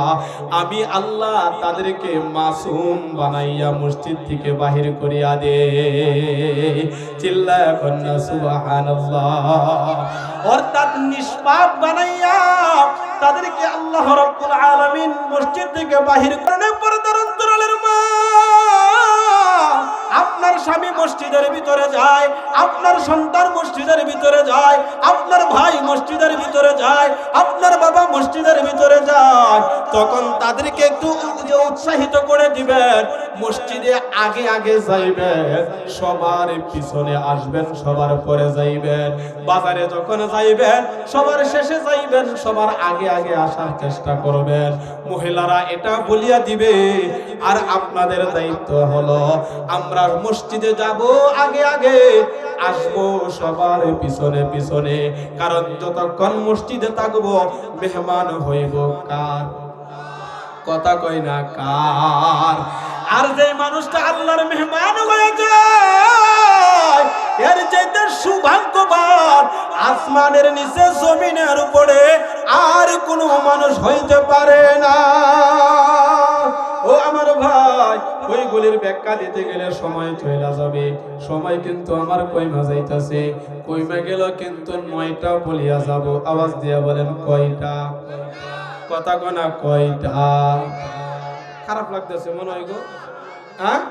আমি আল্লাহ তাদেরকে মাসুম বানাইয়া মসজিদ থেকে বাহির করিয়া দে। চিল্লায়া কন্যা সুবহানাল্লাহ। অর্থাৎ নিষ্পাপ বানাইয়া তাদেরকে আল্লাহ রাব্বুল আলামিন মসজিদ থেকে বাহির করে। পর্দার অন্তরালের মা, আপনার স্বামী মসজিদের ভিতরে যায়, আপনার সন্তান মসজিদের ভিতরে যায়, আপনার ভাই মসজিদের ভিতরে যায়, আপনার বাবা মসজিদের ভিতরে যায়, তখন তাদেরকে একটু উৎসাহিত করে দিবেন। মসজিদে আগে আগে যাইবেন, সবার পিছনে আসবেন, সবার পরে যাইবেন। বাজারে যখন যাইবেন সবার শেষে যাইবেন, সবার আগে আগে আসার চেষ্টা করবেন। মহিলারা এটা বলিয়া দিবে। আর আপনাদের দায়িত্ব হলো আমরা মসজিদে যাব আগে আগে, আসবো সবার পিছনে পিছনে। কারণ যতক্ষণ মসজিদে থাকবো মেহমান হইব কার? কথা কই না কার? আর যে মানুষটা আল্লাহর মেহমান হয়ে যায় এর চাইতে সৌভাগ্যবান আসমানের নিচে জমিনের উপরে আর কোনো মানুষ হইতে পারে না। ও আমার ভাই, ওইগুলির ব্যাখ্যা দিতে গেলে সময় চলে যাবে। সময় কিন্তু আমার কইমা যাইতাছে, কইমা গেল কিন্তু 9টা বলিয়া যাব। আওয়াজ দিয়া বলেন কয়টা? কথা কোনা কয়টা? খারাপ লাগতেছে মনে হয় গো। হ্যাঁ,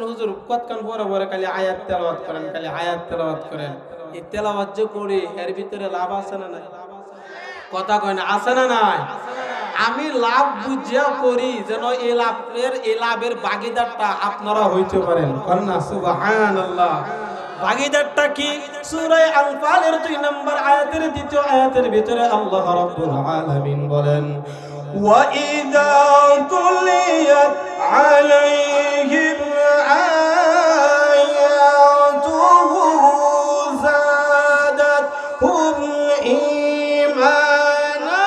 হুজুর কতক্ষণ পরে পরে খালি আয়াত তেলাওয়াত করেন, খালি আয়াত তেলাওয়াত করেন। এই তেলাওয়াত যে করি এর ভিতরে লাভ আছে না নাই? কথা কয় না, আছে না নাই? আমি লাভ বুঝিয়া করি যেন এই লাভের ভাগীদারটা আপনারা হইতে পারেন। কন্যা সুবহানাল্লাহ। ভাগীদারটা কি? সূরা আনফালের 2 নম্বর আয়াতের 2য় আয়াতের ভিতরে আল্লাহ রাব্বুল আলামিন বলেন, وَإِذَا تُلِيَتْ عَلَيْهِمْ آيَاتُهُ زَادَتْهُمْ إِيمَانًا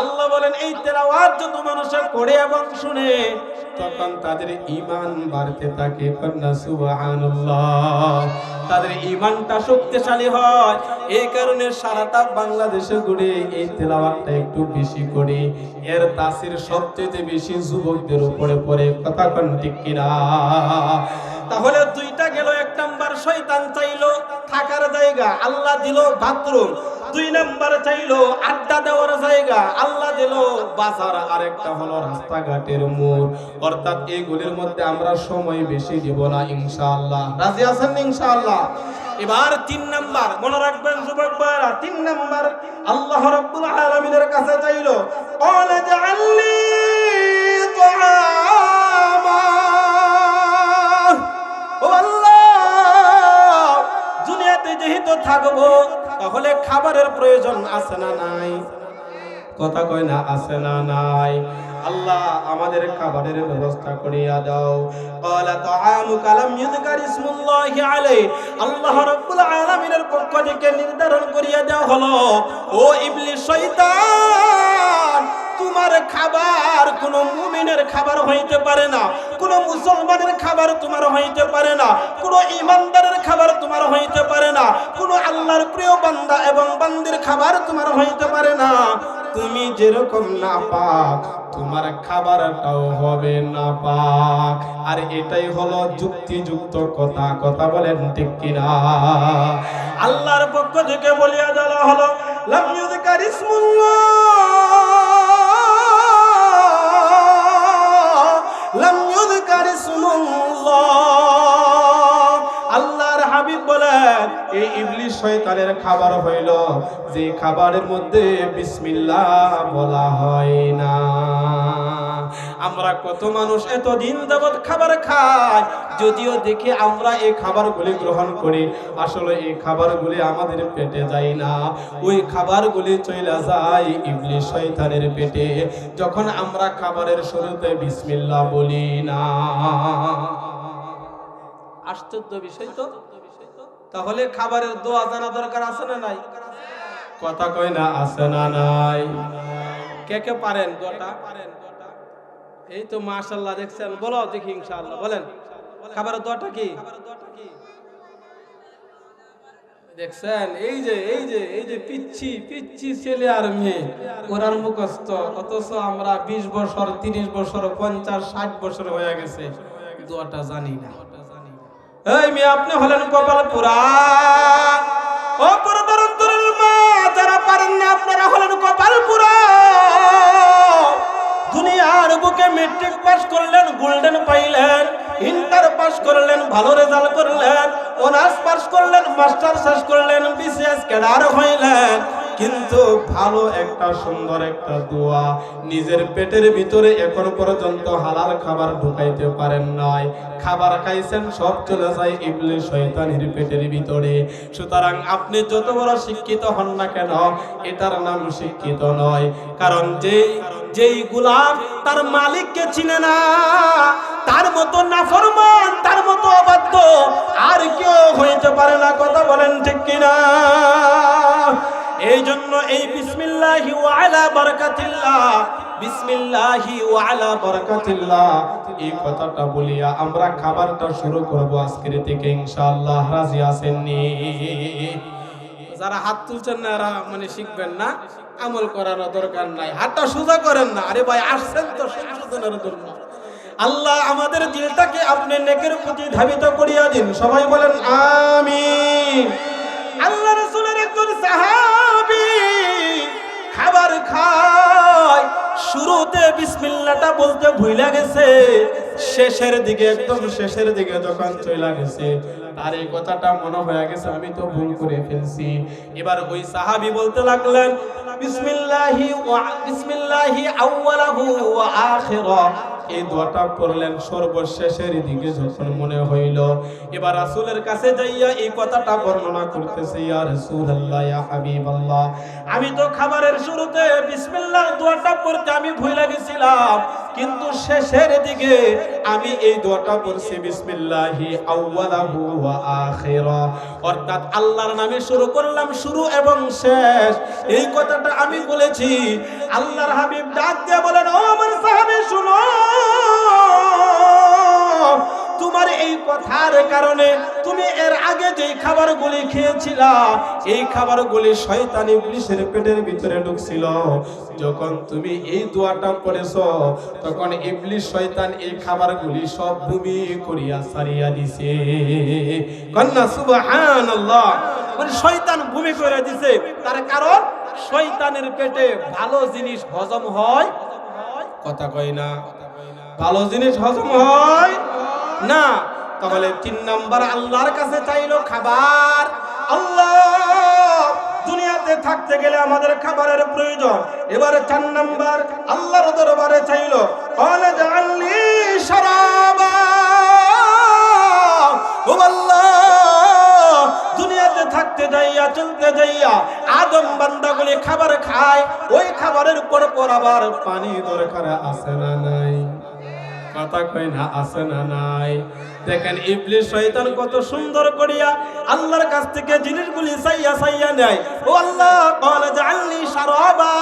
আল্লাহ বলেন এই তেলাওয়াত যত মানুষ করে এবং শুনে তখন তাদের ঈমান বাড়তে থাকে। কন্যা সুবহানাল্লাহ। তাদের ঈমানটা শক্তিশালী হয়। এই কারণে সারাটা বাংলাদেশে ঘুরে এই তেলাওয়াতটা একটু বেশি করে, এর তাসির সবচেয়ে বেশি যুবকদের উপরে পড়ে। কথা কোন ঠিক কিনা? তাহলে 2টা গেল। 1 নাম্বার শয়তান চাইলো থাকার জায়গা, আল্লাহ দিল বাথরুম। 2 নাম্বার চাইলো আড্ডা দেওয়ার জায়গা, আল্লাহ দিল বাজার। আরেকটা হলো রাস্তাঘাটের মোড়। অর্থাৎ এইগুলির মধ্যে আমরা সময় বেশি দিব না ইনশাআল্লাহ। রাজি আছেন ইনশাআল্লাহ? এবার 3 নাম্বার মনে রাখবেন যুবক ভাইরা, 3 নাম্বার আল্লাহ রাব্বুল আলামিনের কাছে চাইলো, ক্বালা জাআলনি তুআমা। ও আল্লাহ, দুনিয়াতে যেহেতু থাকবো তাহলে খাবারের প্রয়োজন আছে না নাই? কথা কয় না, আছে না নাই? আল্লাহ আমাদের খাবারের ব্যবস্থা করিয়া দাও। ক্বালা তুআমুকা লাম ইযকার ইসমুল্লাহি আলাইহি। আল্লাহ রাব্বুল আলামিনের পক্ষ থেকে নির্ধারণ করিয়া দেওয়া হলো, ও ইবলিস শয়তান, তোমার খাবার কোন মুমিনের খাবার হইতে পারে না, কোন মুসলমানের খাবার তোমার হইতে পারে না, কোন ঈমানদারের খাবার তোমার হইতে পারে না, কোন আল্লাহর প্রিয় বান্দা এবং বান্দির খাবার তোমার হইতে পারে না। তুমি যেরকম নাপাক তোমার খাবারটাও হবে নাপাক। আর এটাই হলো যুক্তিযুক্ত কথা। কথা বলেন ঠিক কিনা? আল্লাহর পক্ষ থেকে বলিয়া দেওয়া হলো, লাম ইযকার ইসমুল্লাহ, লাম ইযকার ইসমুল্লাহ। আল্লাহর হাবিব বলেন এই ইবলিস শয়তানের খাবার হইল যে খাবারের মধ্যে বিসমিল্লাহ বলা হয় না। আমরা কত মানুষ এতদিন যাবত খাবার খাই, যদিও দেখি আমরা এই খাবারগুলি গ্রহণ করি, আসলে এই খাবারগুলি আমাদের পেটে যায় না। ওই খাবারগুলি চলে যায় ইবলিস শয়তানের পেটে, যখন আমরা খাবারের শুরুতে বিসমিল্লাহ বলি না। আশ্চর্য বিষয় তো। তাহলে খাবারের দোয়া জানা দরকার আছে না নাই? কথা কয় না, আছে না নাই? কে কে পারেন দোয়াটা? এই তো মাশাআল্লাহ, দেখছেন? বলো দেখি ইনশাআল্লাহ, বলেন খাবারের দোয়াটা কি? দেখছেন? এই যে পিচ্ছি ছেলে আর মেয়ে কোরআন মুখস্থ, অথচ আমরা 20 বছর 30 বছর 50 60 বছর হয়ে গেছে দোয়াটা জানি না। এই মেয়ে আপনি হলেন কপাল পুরা। ও পরদরন্তরের মা, যারা পারে পারেন না, আপনারা হলেন কপাল পুরা। দুনিয়ার বুকে মেট্রিক পাস করলেন, গোল্ডেন পাইলেন, ইন্টার পাস করলেন, ভালো রেজাল্ট করলেন, অনার্স পাস করলেন, মাস্টার শেষ করলেন, বিসিএস ক্যাডার হইলেন, কিন্তু ভালো একটা সুন্দর একটা দোয়া নিজের পেটের ভিতরে এখন পর্যন্ত হালাল খাবার ঢুকাইতে পারেন নাই। খাবার খাইছেন সব চলে যায় ইবলিস শয়তানের পেটের ভিতরে। সুতরাং আপনি যত বড় শিক্ষিত হন না কেন, এটার নাম শিক্ষিত নয়। কারণ যেই গোলাম তার মালিককে চিনে না, তার মতো নাফরমান, তার মতো অবাধ্য আর কেউ হইতে পারে না। কথা বলেন ঠিক কিনা? এই জন্য এই বিসমিল্লাহি ওয়া আলা বারাকাতিল্লাহ, বিসমিল্লাহি ওয়া আলা বারাকাতিল্লাহ এই কথাটা বলিয়া আমরা খাবারটা শুরু করব আজকের থেকে ইনশাআল্লাহ। রাজি আছেন নি? যারা হাত তুলছেন না এরা মানে শিখবেন না, আমল করার দরকার নাই, হাতটা সোজা করেন না। আরে ভাই আসছেন তো সংশোধনের জন্য। আল্লাহ আমাদের দিলটাকে আপনি নেকের প্রতি ধাবিত করিয়া দিন। সবাই বলেন আমিন। আল্লাহ রাসূলের একজন সাহাবী খাবার খায়, শুরুতে বিসমিল্লাহটা বলতে ভুলে গেছে, শেষের দিকে একদম শেষের দিকে যখন চলে গেছে তার এই কথাটা মনে হয়ে গেছে আমি তো ভুল করে ফেলছি। এবার ওই সাহাবী বলতে লাগলেন বিসমিল্লাহি আউয়ালাহু ওয়া আখিরা, এই দোয়াটা পড়লেন সর্বশেষের দিকে যখন মনে হইল। এবার রাসূলের কাছে যাইয়া এই কথাটা বর্ণনা করতেছে, ইয়া রাসূলুল্লাহ, ইয়া হাবিবাল্লাহ, আমি তো খাবারের শুরুতে বিসমিল্লাহ দোয়াটা পড়তে আমি ভুলে গেছিলাম, কিন্তু শেষের দিকে আমি এই দোয়াটা পড়ছি বিসমিল্লাহি আউয়ালাহু ওয়া আখিরা, অর্থাৎ আল্লাহর নামে শুরু করলাম, শুরু এবং শেষ এই কথাটা আমি বলেছি। আল্লাহর হাবিব ডাক দিয়ে বলেন, ও আমার সাহাবী শুনো, তোমার এই কথার কারণে তুমি এর আগে যেই খাবারগুলি খেয়েছিলা, এই খাবারগুলি শয়তান ইবলিসের পেটের ভিতরে ঢুকছিল। যখন তুমি এই দোয়াটা পড়েছো তখন ইবলিস শয়তান এই খাবারগুলি সব ভূমি করিয়া সারিয়া দিছে। কন্যা সুবহানাল্লাহ, মানে শয়তান ভূমি করে দিছে। তার কারণ শয়তানের পেটে ভালো জিনিস হজম হয়, কথা কই না, ভালো জিনিস হজম হয় না। তাহলে 3 নাম্বার আল্লাহর কাছে চাইলো খাবার। আল্লাহ, দুনিয়াতে থাকতে গেলে আমাদের খাবারের প্রয়োজন। এবারে 4 নাম্বার আল্লাহর দরবারে চাইলো, ক্বালা জাআলনি শারাবা। ও আল্লাহ, দুনিয়াতে থাকতে যাইয়া চলতে যাইয়া আদম বান্দাগুলি খাবার খায়, ওই খাবারের পর আবার পানি দরকার আছে না নাই? কথা কই না, আছে না নাই? দেখেন ইবলিস শয়তান কত সুন্দর করিয়া আল্লাহর কাছ থেকে জিনিসগুলি চাইয়া নেয়। ও আল্লাহ, ক্বালা জাআলনি শারাবা,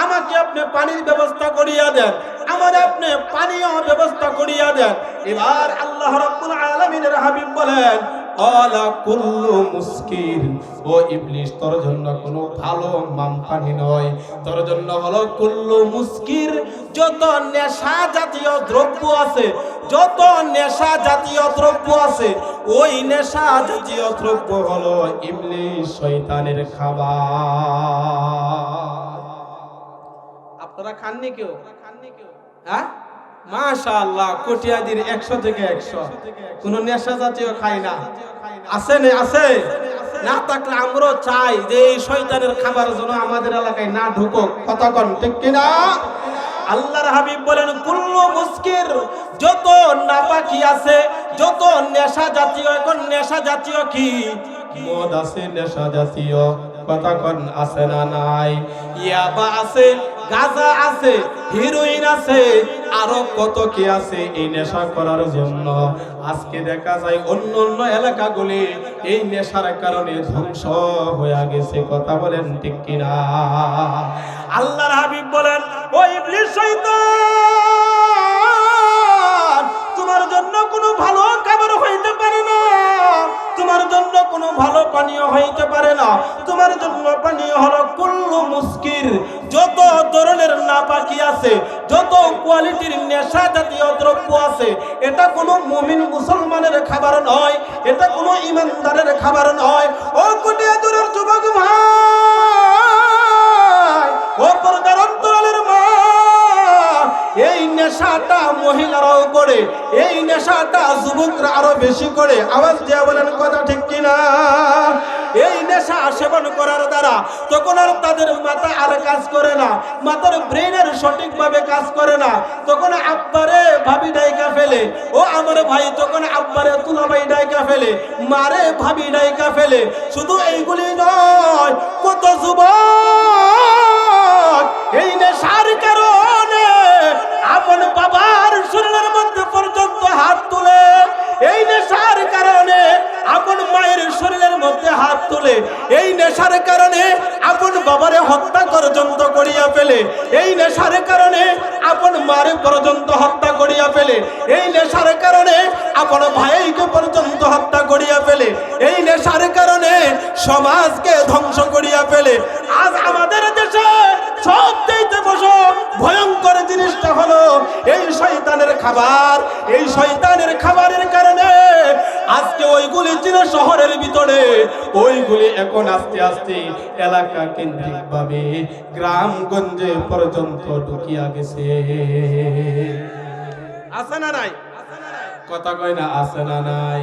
আমাকে আপনি পানির ব্যবস্থা করিয়া দেন, আমাদের আপনি পানীয় ব্যবস্থা করিয়া দেন। এবার আল্লাহ রাব্বুল আলামিনের হাবিব বলেন, ক্বালা কুল্লু মুসকির, ও ইবলিস তোর জন্য কোনো ভালো মাম পানি নয়, তোর জন্য হলো কুল্লু মুসকির, যত নেশা জাতীয় দ্রব্য আছে, যত নেশা জাতীয় দ্রব্য আছে, ওই নেশা জাতীয় দ্রব্য হলো ইবলিস শয়তানের খাবার। আপনারা খাননি কেউ? হ্যাঁ, মাশাআল্লাহ, কোটিয়াদির 100 থেকে 100 কোন নেশা জাতীয় খায় না। আছে না? আছে না? থাকলে আমরা চাই যে এই শয়তানের খাবার যেন আমাদের এলাকায় না ঢুকুক। কথা কন ঠিক কিনা? আল্লাহর হাবিব বলেন, কুল্লু মুসকির, যত নাপাকি আছে, যত নেশা জাতীয়, এখন নেশা জাতীয় কি? মদ আছে, নেশা জাতীয়, কথা কন আছে না নাই? ইয়াবা আছে, গাঁজা আছে, হিরোইন আছে, আরো কত কি আছে এই নেশা করার জন্য। আজকে দেখা যায় অন্য এলাকাগুলি এই নেশার কারণে ধ্বংস হয়ে গেছে। কথা বলেন ঠিক কিনা? আল্লাহর হাবিব বলেন, ও ইবলিস শয়তান, তোমার জন্য কোনো ভালো খাবার হইতে পারে না, তোমার জন্য কোনো ভালো পানীয় হইতে পারে না, তোমার জন্য পানীয় হলো কুল্লু মুসকির, যত ধরনের নাপাকি আছে, যত কোয়ালিটির নেশা জাতীয় দ্রব্য আছে, এটা কোনো মুমিন মুসলমানের খাবার নয়, এটা কোনো ইমানদারের খাবার নয়। ও কুটিয়া দূরের যুবক ভাই, ও পর্দার অন্তরালের মা, এই নেশাটা মহিলারাও করে, এই নেশাটা যুবকরা আরো বেশি করে। আওয়াজ দিয়ে বলেন কথা ঠিক কিনা? এই নেশা সেবন করার দ্বারা তখন আর তাদের মাথা আর কাজ করে না, মাথার ব্রেনের সঠিকভাবে কাজ করে না। তখন আব্বারে ভাবি ডাইকা ফেলে, ও আমার ভাই, তখন আব্বারে তুলাভাই ডাইকা ফেলে, মারে ভাবি ডাইকা ফেলে। শুধু এইগুলি নয়, কত যুবক এই নেশার কারণে আপন বাবার শরীরের মধ্যে পর্যন্ত হাত তুলে, এই নেশার কারণে আপন মায়ের শরীরের মধ্যে হাত তুলে, এই নেশার কারণে আপন বাবারে হত্যা পর্যন্ত করিয়া ফেলে, এই নেশার কারণে আপন মারে পর্যন্ত হত্যা করিয়া ফেলে, এই নেশার কারণে আপন ভাইকে পর্যন্ত হত্যা করিয়া ফেলে, এই নেশার কারণে সমাজকে ধ্বংস করিয়া ফেলে। আজ আমাদের দেশে সবচেয়ে বড় ভয়ঙ্কর জিনিসটা হলো এই শয়তানের খাবার। এই শয়তানের খাবারের কারণে আজকে ওইগুলি ছিল শহরের ভিতরে, ওইগুলি এখন আস্তে আস্তে এলাকা কেন্দ্রিক ভাবে গ্রামগঞ্জে পর্যন্ত ঢুকিয়া গেছে। আছে না নাই? কথা কয় না, আছে না নাই?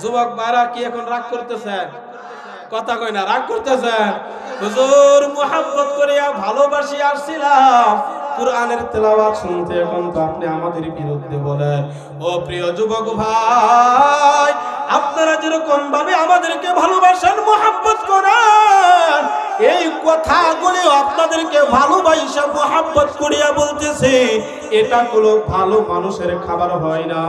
যুবক ভাইরা কি এখন রাগ করতেছে? কথা কয় না, রাগ করতেছে? হুজুর মুহাব্বত করিয়া ভালোবাসি আসছিলাম কুরআনের তেলাওয়াত শুনতে, এখন তো আপনি আমাদের বিরুদ্ধে বলেন। ও প্রিয় যুবক ভাই, আপনারা যেরকম ভাবে আমাদেরকে ভালোবাসেন, মুহাব্বত করেন, এই কথাগুলি আপনাদেরকে ভালোবাসা মুহাব্বত করিয়া বলতেছে, এটা কোনো ভালো মানুষের খাবার হয় না।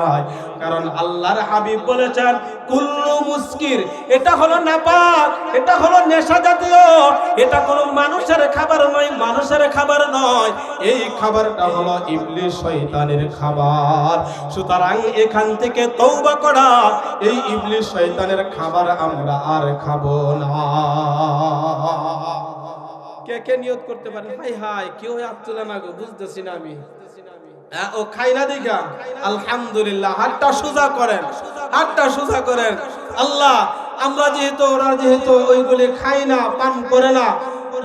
কারণ আল্লাহর হাবিব বলেছেন কুল্লু মুস্কির, এটা হলো নাপাক, এটা হলো নেশা জাতীয়, এটা কোনো মানুষের খাবার নয়, মানুষের খাবার নয়, এই খাবারটা হলো ইবলিস শয়তানের খাবার। সুতরাং এখান থেকে তওবা করা, এই ইবলিস শয়তানের খাবার আমরা আর খাবো না। কে কে নিয়ত করতে পারেন? হাই হাই, কেউ হাত তোলে না গো, বুঝতেছি না আমি। ও খাই না দিঘা, আলহামদুলিল্লাহ, হাতটা সোজা করেন, হাতটা সোজা করেন। আল্লাহ, আমরা যেহেতু, ওরা যেহেতু ওইগুলি খাই না, পান করে না,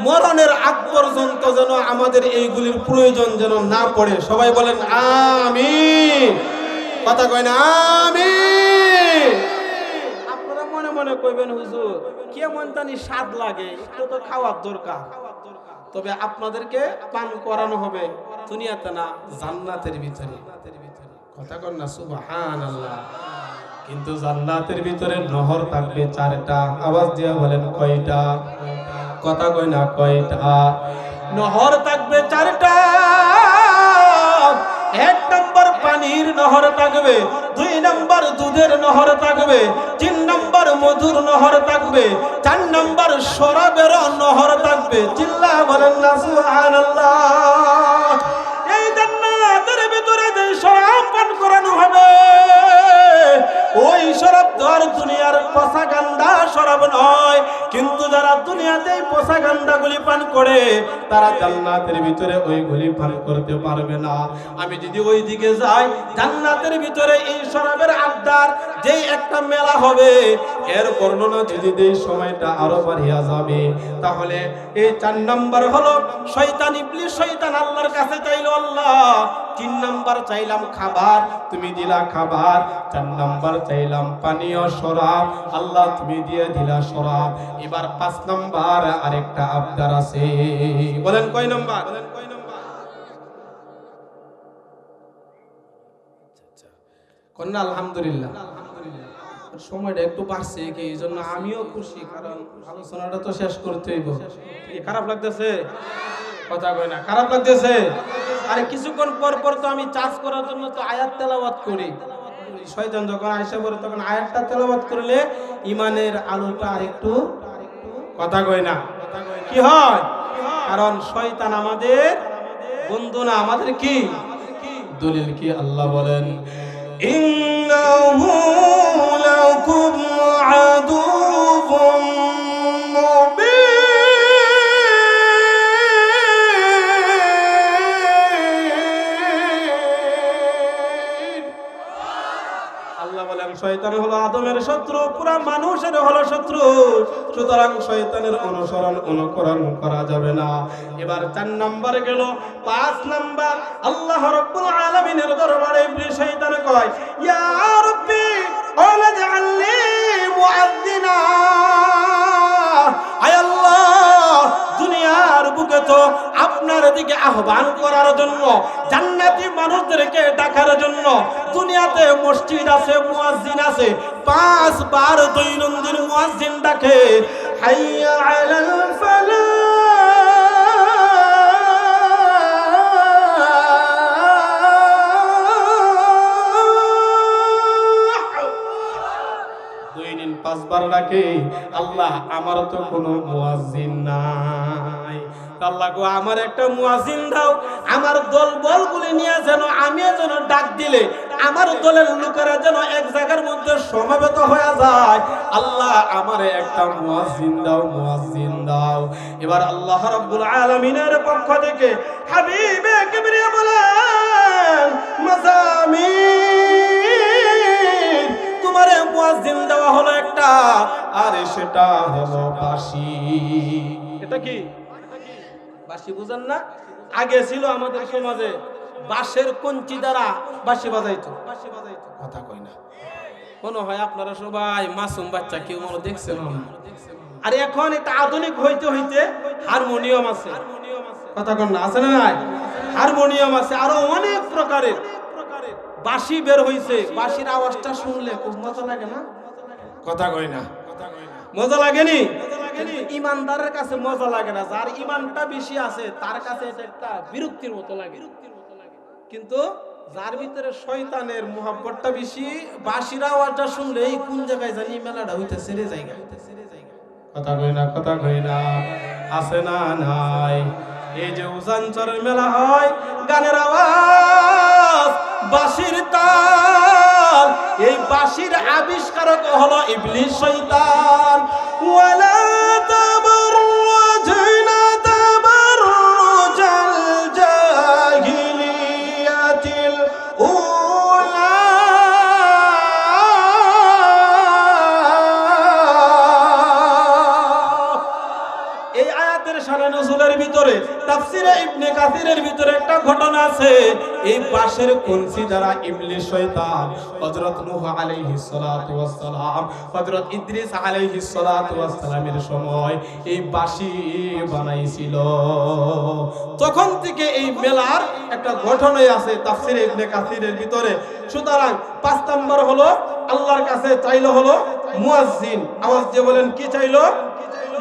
মরণের আগ পর্যন্ত যেন আমাদের এইগুলির প্রয়োজন যেন না পড়ে। সবাই বলেন আমিন। কথা কয় না আমিন? আপনারা মনে মনে কইবেন হুজুর কেমন জানি স্বাদ লাগে, একটু তো খাওয়ার দরকার। তবে আপনাদেরকে পান করানো হবে দুনিয়াতে না, জান্নাতের ভিতরে। কথা কন না সুবহানাল্লাহ। কিন্তু জান্নাতের ভিতরে নহর থাকবে 4টা। আওয়াজ দিয়ে বলেন কয়টা? কথা কয় না কয়টা? নহর থাকবে 4টা। 1 নম্বর পানির নহর থাকবে, 2 নম্বর দুধের নহর থাকবে, 3 নম্বর মধুর নহর থাকবে, 4 নম্বর শরাবের নহর থাকবে। চিল্লা বলেন না সুবহানাল্লাহ। এই জান্নাতের ভিতরে যে শরাব পান করানো হবে, ওই শরাব তো আর দুনিয়ার পচা গান্দা শরাব নয়। কিন্তু যারা দুনিয়াতেই পচা গান্দাগুলি পান করে, তারা জান্নাতের ভিতরে ওইগুলি পান করতে পারবে না। আমি যদি ওই দিকে যাই, জান্নাতের ভিতরে এই শরাবের আড্ডার যেই একটা মেলা হবে, এর বর্ণনা যদি দেই সময়টা আরো বাড়িয়া যাবে। তাহলে এই 4 নম্বর হলো শয়তান, ইবলিস শয়তান আল্লাহর কাছে চাইলো, আল্লাহ 3 নম্বর চাইলাম খাবার, তুমি দিলা খাবার। 4 নম্বর চাইলাম পানীয় শরাব, আল্লাহ তুমি দিয়ে দিলা শরাব। এবার 5 নম্বর আরেকটা আবদার আছে। বলেন কয় নম্বর? কন্যা আলহামদুলিল্লাহ। সময়টা একটু বাড়ছে, কি এই জন্য আমিও খুশি, কারণ আলোচনাটা তো শেষ করতে হইব। খারাপ লাগতেছে? কথা কয় না, খারাপ লাগতেছে? আরে কিছুক্ষণ পর পর তো আমি চার্জ করার জন্য তো আয়াত তেলাওয়াত করি। শয়তান যখন আয়েশা বলে, তখন আয়াতটা তেলাওয়াত করলে ইমানের আলোটা আরেকটু, কথা কয় না, কি হয়? কারণ শয়তান আমাদের বন্ধু না, আমাদের কি দলিল? কি আল্লাহ বলেন, ইন্নাহু লাকুম আদুউম মুবিন। শয়তান হলো আদমের শত্রু, পুরা মানুষের হলো শত্রু। সুতরাং শয়তানের অনুকরণ করা যাবে না। এবার 4 নাম্বার গেল। 5 নাম্বার, আল্লাহ রাব্বুল আলামিনের দরবারে ইবলিস শয়তান কয়, ইয়া রাব্বি ওয়াজআলনি মুআযযিনা। আয় আল্লাহ, দুনিয়ার বুকে তো আপনার দিকে আহ্বান করার জন্য, জান্নাতি মানুষদেরকে ডাকার জন্য দুনিয়াতে মসজিদ আছে, মুয়াজ্জিন আছে। 5 বার দৈনন্দিন মুয়াজ্জিন ডাকে, হাইয়া আলাল ফালাহ। দৈনিক 5 বার ডাকে। আল্লাহ, আমার তো কোনো মুয়াজ্জিন নাই। আল্লাহ গো, আমার একটা মুয়াজ্জিন দাও। আমার দল বলগুলি নিয়ে যেন আমি যেন ডাক দিলে আমার দলের লোকেরা যেন এক জায়গার মধ্যে সমবেত হয়ে যায়। আল্লাহ, আমারে একটা মুয়াজ্জিন দাও, মুয়াজ্জিন দাও। এবার আল্লাহ রাব্বুল আলামিনের পক্ষ থেকে হাবিবে কিবরিয়া বলেন, মাযামির, তোমারে মুয়াজ্জিন দেওয়া হলো একটা, আর সেটা হলো বাঁশি। এটা কি বাঁশি? বুঝেন না? আগে ছিল আমাদের সমাজে বাঁশের কঞ্চি দ্বারা বাঁশি বাজাইতো। কথা কই না, মনে হয় আপনারা সবাই মাসুম বাচ্চা, কেউ মনে দেখছেন না। আর এখন এটা আধুনিক হইতে হইতে হারমোনিয়াম আছে। কথা কন না, আছে না নাই? হারমোনিয়াম আছে, আরো অনেক প্রকারের বাঁশি বের হইছে। বাঁশির আওয়াজটা শুনলে খুব মজা লাগে না? কথা কই না, মজা লাগেনি? ইমানদারের কাছে মজা লাগে না, যার ইমানটা বেশি আছে তার কাছে এটা একটা বিরক্তির মতো লাগে। কিন্তু যার ভিতরে শয়তানের মুহাব্বতটা বেশি, বাঁশির আওয়াজটা শুনলে এই কোন জায়গায় জানি মেলাটা হইতে ছেড়ে জায়গা। কথা কই না, কথা কই না, আছে না নাই? এই যে উজানচরের মেলা হয়, গানের আওয়াজ, বাঁশির তাল, এই বাঁশির আবিষ্কারক হলো ইবলিস শয়তান। ওয়ালা তাবাররুজনা তাবাররুজাল জাহিলিয়াতিল উলা। এই আয়াতের শানে নজুলের ভিতরে তাফসিরে ইবনে কাসিরের ভিতরে একটা ঘটনা আছে। এই বাঁশের কঞ্চি দ্বারা ইবলিস শয়তান হযরত নূহ আলাইহিস সালাতু ওয়াস সালাম, হযরত ইদ্রিস আলাইহিস সালাতু ওয়াস সালামের সময় এই বাঁশি বানাইছিল। তখন থেকে এই মেলার একটা ঘটনাই আছে তাফসিরে ইবনে কাসিরের ভিতরে। সুতরাং 5 নাম্বার হলো আল্লাহর কাছে চাইলো হলো মুয়াজ্জিন। আওয়াজ দিয়ে বলেন, কি চাইলো?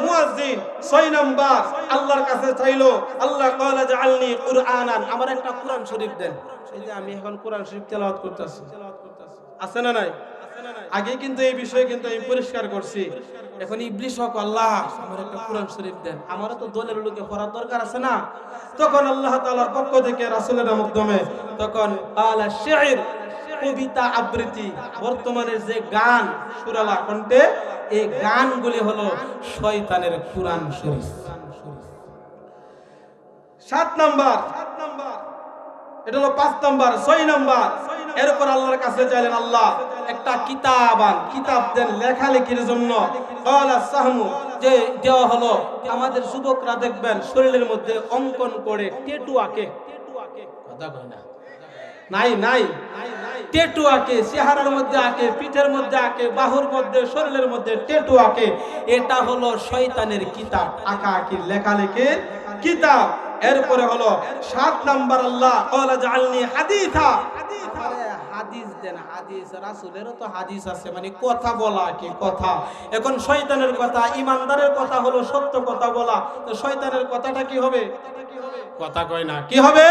মুয়াজ্জিন। 6 নাম্বার আল্লাহর কাছে চাইলো, আল্লাহ ক্বালা জাআলনি কুরআনান, আমার একটা কোরআন শরীফ দেন। এই যে আমি এখন কোরআন শরীফ তেলাওয়াত করতেছি, আছে না নাই? আগে কিন্তু এই বিষয়ে কিন্তু আমি পরিষ্কার করছি। এখন ইবলিস হোক, আল্লাহ আমার একটা কোরআন শরীফ দেন, আমারও তো দলের লোকে পড়ার দরকার আছে না? তখন আল্লাহ তাআলার পক্ষ থেকে রাসূলের মাধ্যমে তখন আলা শি'r, কবিতা আবৃত্তি, বর্তমানের যে গান সুরালা কণ্ঠে, এই গানগুলি হলো শয়তানের কোরআন শরীফ। 7 নাম্বার, এটা হলো 5 নাম্বার। 6 নাম্বার এরপর আল্লাহর কাছে চাইলেন, আল্লাহ একটা কিতাব দেন লেখালেখির জন্য। ক্বালা সাহমু, যে দেওয়া হলো আমাদের যুবকরা দেখবেন শরীরের মধ্যে অঙ্কন করে ট্যাটু আঁকে। কথা কই না, নাই নাই, ট্যাটু আঁকে, চেহারার মধ্যে আঁকে, পিঠের মধ্যে আঁকে, বাহুর মধ্যে, শরীরের মধ্যে ট্যাটু আঁকে। এটা হলো শয়তানের কিতাব, আঁকা আঁকি লেখালেখির কিতাব। এরপরে হলো 7 নাম্বার, আল্লাহ ক্বালা জাআলনি হাদিসা, হাদিস দেন। হাদিস, রাসূলেরও তো হাদিস আছে, মানে কথা বলা কি কথা। এখন শয়তানের কথা, ইমানদারের কথা হলো সত্য কথা বলা, তো শয়তানের কথাটা কি হবে? কথা কয় না, কি হবে?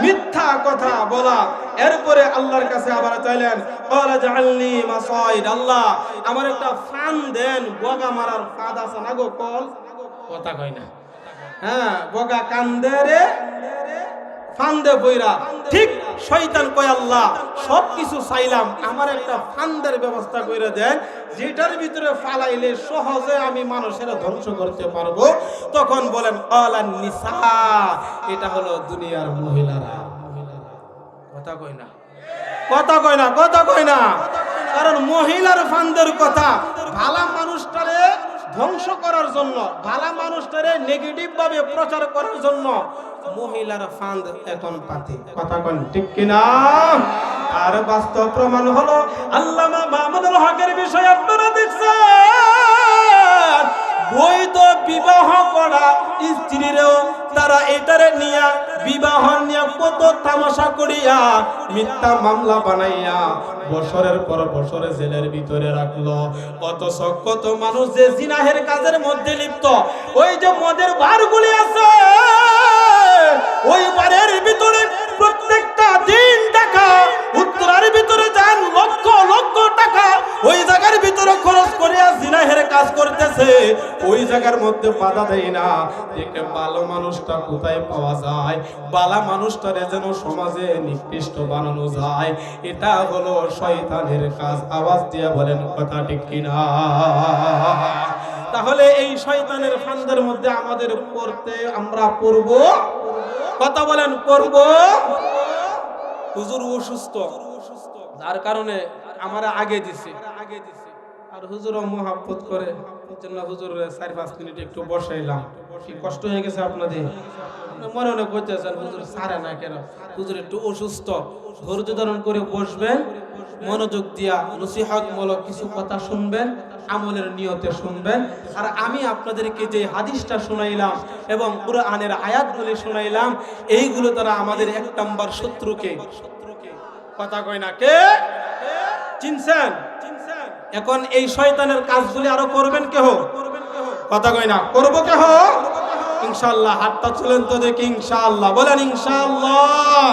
মিথ্যা কথা বলা। এরপরে আল্লাহর কাছে আবার চাইলেন, ক্বালা জাআলনি মাসাইদ, আল্লাহ আমার একটা ফান দেন, বগা মারার ফাঁদ আছে না গো, কল। কথা কয় না, হ্যাঁ, বগা কান্দে রে ফান্দে বইরা। ঠিক শয়তান কয়, আল্লাহ সবকিছু চাইলাম, আমার একটা ফান্দের ব্যবস্থা করে দেন, যেটার ভিতরে ফালাইলে সহজে আমি মানুষের ধ্বংস করতে পারবো। তখন বলেন, ক্বালান নিসা, এটা হলো দুনিয়ার মহিলারা। কথা কয় না, কথা কয় না, কথা কয় না। কারণ মহিলার ফান্দের কথা ভালো মানুষটারে ধ্বংস করার জন্য, ভালো মানুষটারে নেগেটিভ ভাবে প্রচার করার জন্য মহিলার ফান্দ এখন পাতে। কথা কোন ঠিক কিনা? আর বাস্তব প্রমাণ হলো আল্লামা মাহমুদুল হকের বিষয় আপনারা দেখছেন, বৈধ বিবাহ করা স্ত্রীরেও তারা এটারে নিয়া বিবাহ নিয়ে কত তামাশা করিয়া মিথ্যা মামলা বানাইয়া বছরের পর বছরে জেলের ভিতরে রাখলো। অথচ কত মানুষ যে জিনাহের কাজের মধ্যে লিপ্ত, ওই যে মদের বারগুলি আছে, ওই বারের ভিতরে প্রত্যেকটা দিন টাকা উত্তরার ভিতরে যান লক্ষ লক্ষ টাকা ওই জায়গার ভিতরে খরচ করিয়া জিনাহের কাজ করতেছে, ওই জায়গার মধ্যে বাধা দেয় না। দেখে ভালো মানুষটা কোথায় পাওয়া যায়, ভালো মানুষটারে যেন সমাজে নিকৃষ্ট বানানো যায়, এটা হলো শয়তানের কাজ। আওয়াজ দিয়ে বলেন কথা ঠিক কিনা? তাহলে এই শয়তানের ফান্দের মধ্যে আমাদের পড়তে আমরা পড়ব, কথা বলেন পড়ব। হুজুর অসুস্থ, যার কারণে আমার আগে দিছে, আর হুজুরও মোহাব্বত করে, জন্য হুজুর 4-5 মিনিট একটু বসাইলাম। কি কষ্ট হয়ে গেছে আপনাদের? মনে মনে করতেছেন হুজুর সারে না কেন? হুজুর একটু অসুস্থ, ধৈর্য ধারণ করে বসবেন, মনোযোগ দিয়া নসিহতমূলক কিছু কথা শুনবেন, আমলের নিয়তে শুনবেন। আর আমি আপনাদেরকে যে হাদিসটা শোনাইলাম এবং কুরআনের আয়াতগুলি শোনাইলাম, এইগুলো দ্বারা আমাদের 1 নম্বর শত্রুকে, কথা কয় না কে চিনছেন? এখন এই শয়তানের কাজগুলি আরো করবেন কেহ? কথা কয় না করব কেহ? ইনশাআল্লাহ। হাতটা চলেন তো দেখি, ইনশাআল্লাহ বলেন ইনশাআল্লাহ।